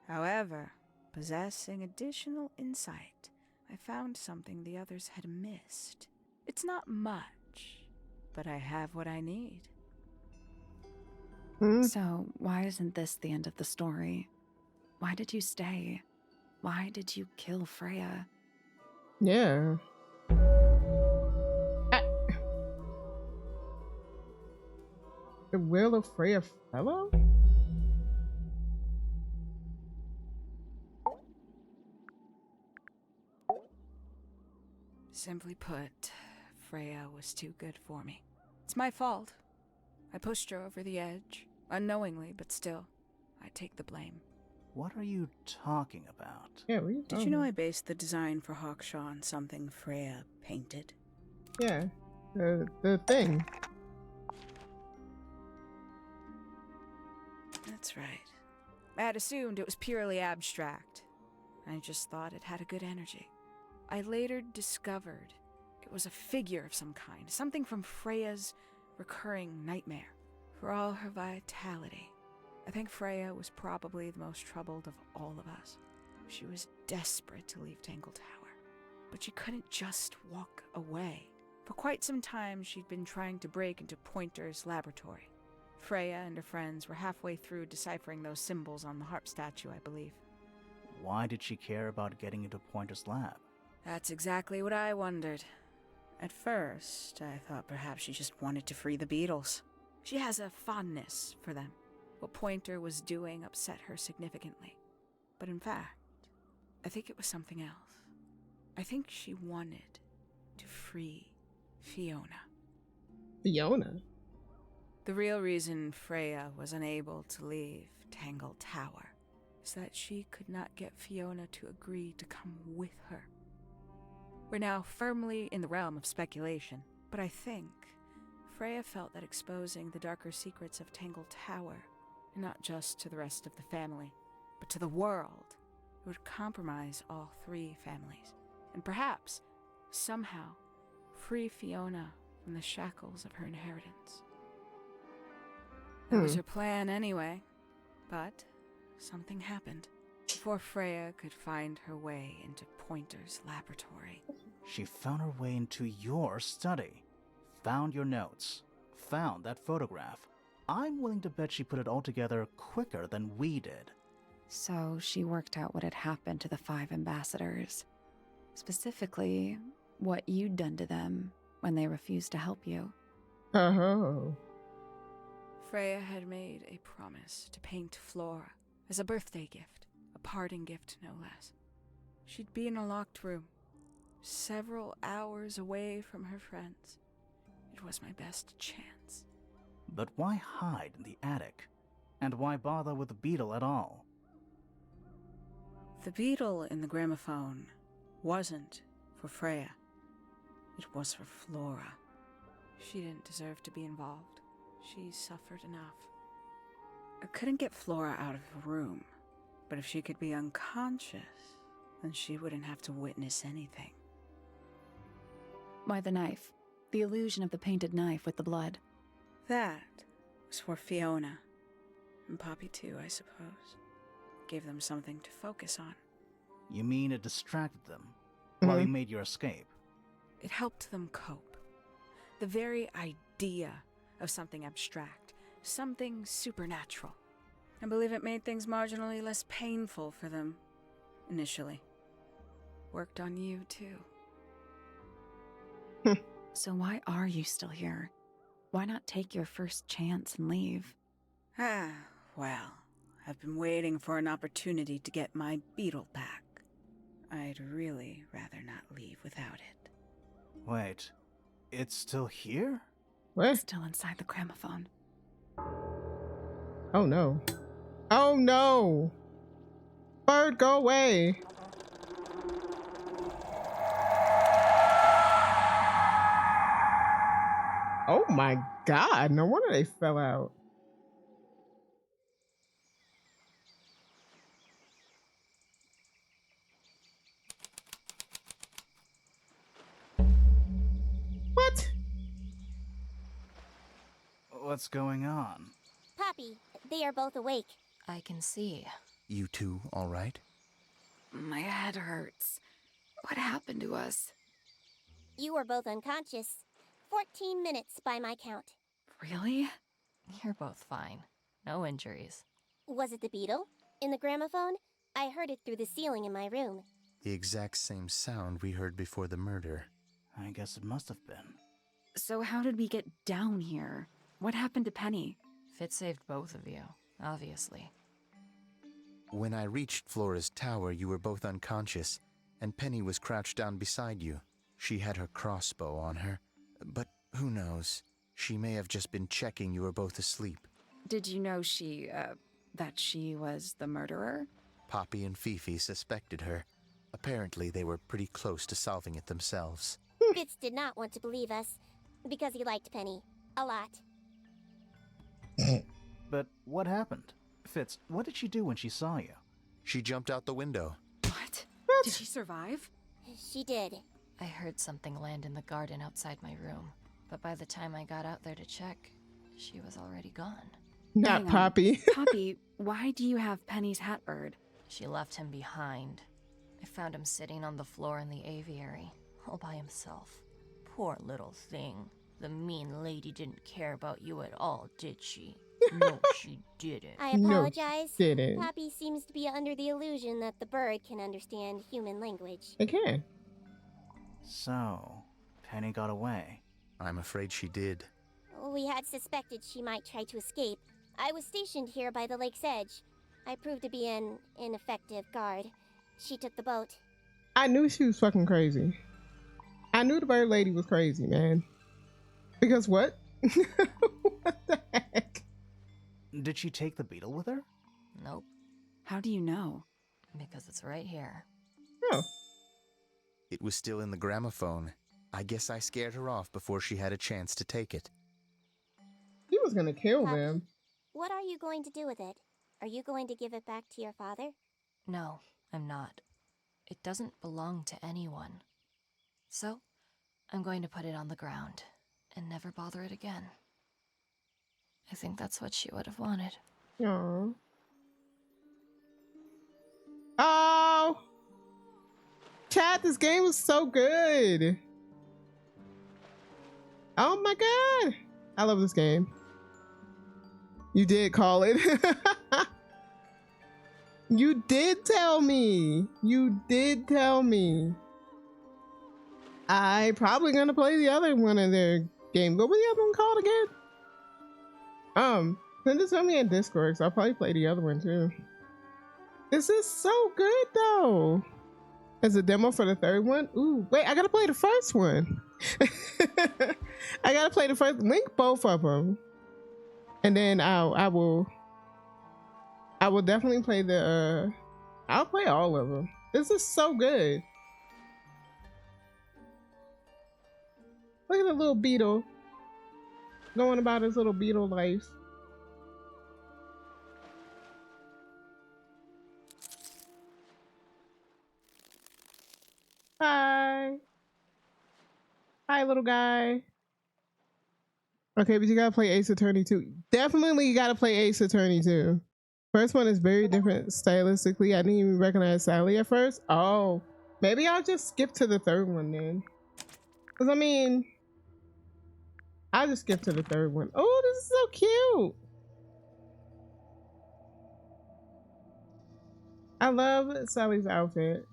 However, possessing additional insight, I found something the others had missed. It's not much, but I have what I need. So, why isn't this the end of the story? Why did you stay? Why did you kill Freya? Yeah. The will of Freya fellow? Simply put, Freya was too good for me. It's my fault. I pushed her over the edge, unknowingly, but still, I take the blame. What are you talking about? Yeah, what are you Did you know I based the design for Hawkshaw on something Freya painted? Yeah. The thing. That's right. I had assumed it was purely abstract. I just thought it had a good energy. I later discovered it was a figure of some kind, something from Freya's recurring nightmare. For all her vitality, I think Freya was probably the most troubled of all of us. She was desperate to leave Tangle Tower, but she couldn't just walk away. For quite some time, she'd been trying to break into Pointer's laboratory. Freya and her friends were halfway through deciphering those symbols on the harp statue, I believe. Why did she care about getting into Pointer's lab? That's exactly what I wondered. At first, I thought perhaps she just wanted to free the beetles. She has a fondness for them. What Pointer was doing upset her significantly. But in fact, I think it was something else. I think she wanted to free Fiona. Fiona? The real reason Freya was unable to leave Tangle Tower is that she could not get Fiona to agree to come with her. We're now firmly in the realm of speculation, but I think Freya felt that exposing the darker secrets of Tangle Tower, not just to the rest of the family, but to the world, would compromise all three families, and perhaps, somehow, free Fiona from the shackles of her inheritance. That was her plan anyway, but something happened. Before Freya could find her way into Pointer's laboratory. She found her way into your study, found your notes, found that photograph. I'm willing to bet she put it all together quicker than we did. So she worked out what had happened to the 5 ambassadors. Specifically, what you'd done to them when they refused to help you. Oh. Freya had made a promise to paint Flora as a birthday gift, a parting gift no less. She'd be in a locked room, several hours away from her friends. It was my best chance. But why hide in the attic? And why bother with the beetle at all? The beetle in the gramophone wasn't for Freya. It was for Flora. She didn't deserve to be involved. She suffered enough. I couldn't get Flora out of the room, but if she could be unconscious, then she wouldn't have to witness anything. Why the knife? The illusion of the painted knife with the blood. That was for Fiona. And Poppy too, I suppose. Gave them something to focus on. You mean it distracted them while you made your escape? It helped them cope. The very idea of something abstract, something supernatural. I believe it made things marginally less painful for them, initially. Worked on you, too. So why are you still here? Why not take your first chance and leave? Well, I've been waiting for an opportunity to get my beetle back. I'd really rather not leave without it. Wait, it's still here? What? Still inside the gramophone. Oh no. Oh no! Bird, go away! Oh my god, no wonder they fell out. What? What's going on? Poppy, they are both awake. I can see. You two all right? My head hurts. What happened to us? You were both unconscious. 14 minutes by my count. Really? You're both fine. No injuries. Was it the beetle? In the gramophone? I heard it through the ceiling in my room. The exact same sound we heard before the murder. I guess it must have been. So how did we get down here? What happened to Penny? Fitz saved both of you, obviously. When I reached Flora's tower, you were both unconscious, and Penny was crouched down beside you. She had her crossbow on her, but who knows? She may have just been checking you were both asleep. Did you know that she was the murderer? Poppy and Fifi suspected her. Apparently, they were pretty close to solving it themselves. Fitz did not want to believe us, because he liked Penny. A lot. But what happened? Fitz, what did she do when she saw you? She jumped out the window. What? Did she survive? She did. I heard something land in the garden outside my room, but by the time I got out there to check, she was already gone. Not Hang on. Poppy. Poppy, why do you have Penny's hat bird? She left him behind. I found him sitting on the floor in the aviary, all by himself. Poor little thing. The mean lady didn't care about you at all, did she? No, she didn't. I No, apologize. didn't. Poppy seems to be under the illusion that the bird can understand human language. It can. So, Penny got away. I'm afraid she did. We had suspected she might try to escape. I was stationed here by the lake's edge. I proved to be an ineffective guard. She took the boat. I knew she was fucking crazy. I knew the bird lady was crazy, man. Because what? What the heck? Did she take the beetle with her? Nope, How do you know? because it's right here. Oh, It was still in the gramophone. I guess I scared her off before she had a chance to take it. he was gonna kill Poppy, them. what are you going to do with it? Are you going to give it back to your father? No, I'm not. It doesn't belong to anyone. So, I'm going to put it on the ground and never bother it again. I think that's what she would have wanted. Aww. Oh, chat! This game was so good. Oh my god, I love this game. You did call it. You did tell me. You did tell me. I probably gonna play the other one in their game. What was the other one called again? Send it to me in Discord, so I'll probably play the other one too. This is so good though. As a demo for the third one. Ooh, wait, I gotta play the first one. I gotta play the first. Link both of them, and then I will definitely play the. I'll play all of them. This is so good. Look at the little beetle going about his little beetle life. Hi. Hi, little guy. Okay, but you gotta play Ace Attorney 2. Definitely you gotta play Ace Attorney 2. First one is very different stylistically. I didn't even recognize Sally at first. Oh, maybe I'll just skip to the third one then. Because I mean, I'll just skip to the third one. Oh, this is so cute. I love Sally's outfit.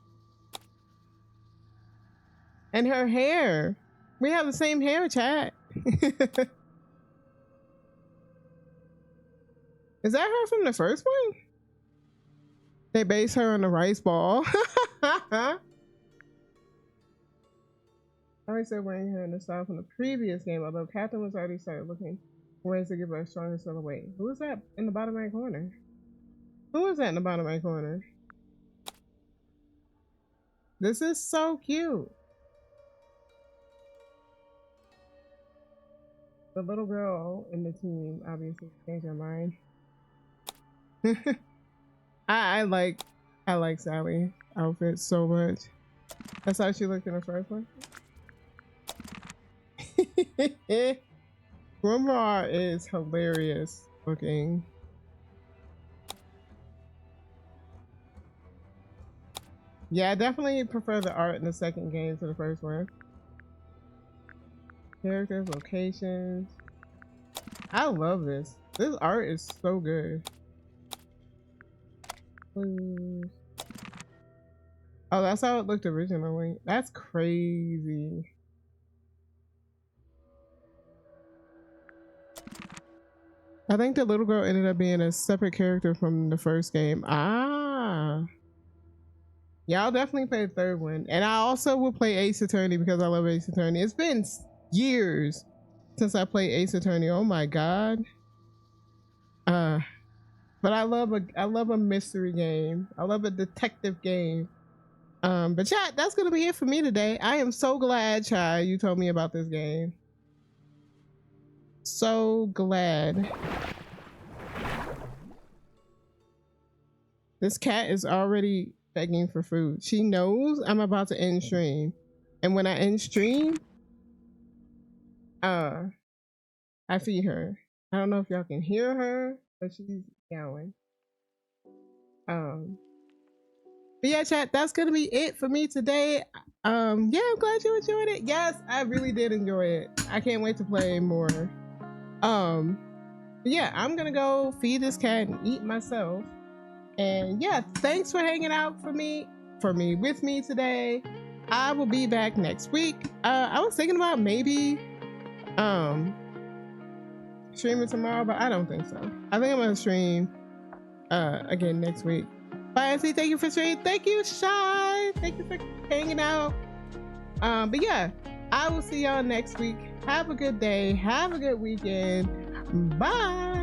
And her hair. We have the same hair, chat. Is that her from the first one? They base her on the rice ball. I already said wearing her in the style from the previous game, although Catherine was already started looking for ways to give her a stronger silhouette. Who is that in the bottom right corner? Who is that in the bottom right corner? This is so cute. The little girl in the team obviously changed her mind. I like Sally outfit so much. That's how she looked in the first one. Grimoire is hilarious looking. Yeah, I definitely prefer the art in the second game to the first one. Characters, locations. I love this. This art is so good. Please. Oh, that's how it looked originally. That's crazy. I think the little girl ended up being a separate character from the first game. Ah. Yeah, I'll definitely play the third one. And I also will play Ace Attorney because I love Ace Attorney. It's been years since I played Ace Attorney. Oh my god. But I love a mystery game. I love a detective game. But chat, that's gonna be it for me today. I am so glad, Chai, you told me about this game. So glad. This cat is already begging for food. She knows I'm about to end stream. And when I end stream, I feed her. I don't know if y'all can hear her, but she's yowling. But yeah, chat, that's gonna be it for me today. Yeah, I'm glad you enjoyed it. Yes, I really did enjoy it. I can't wait to play more. Yeah, I'm gonna go feed this cat and eat myself. And yeah, thanks for hanging out with me today. I will be back next week. I was thinking about maybe streaming tomorrow, but I don't think so. I think I'm gonna stream again next week. Bye, Nancy. Thank you for streaming. Thank you, Shy. Thank you for hanging out. But yeah, I will see y'all next week. Have a good day. Have a good weekend. Bye.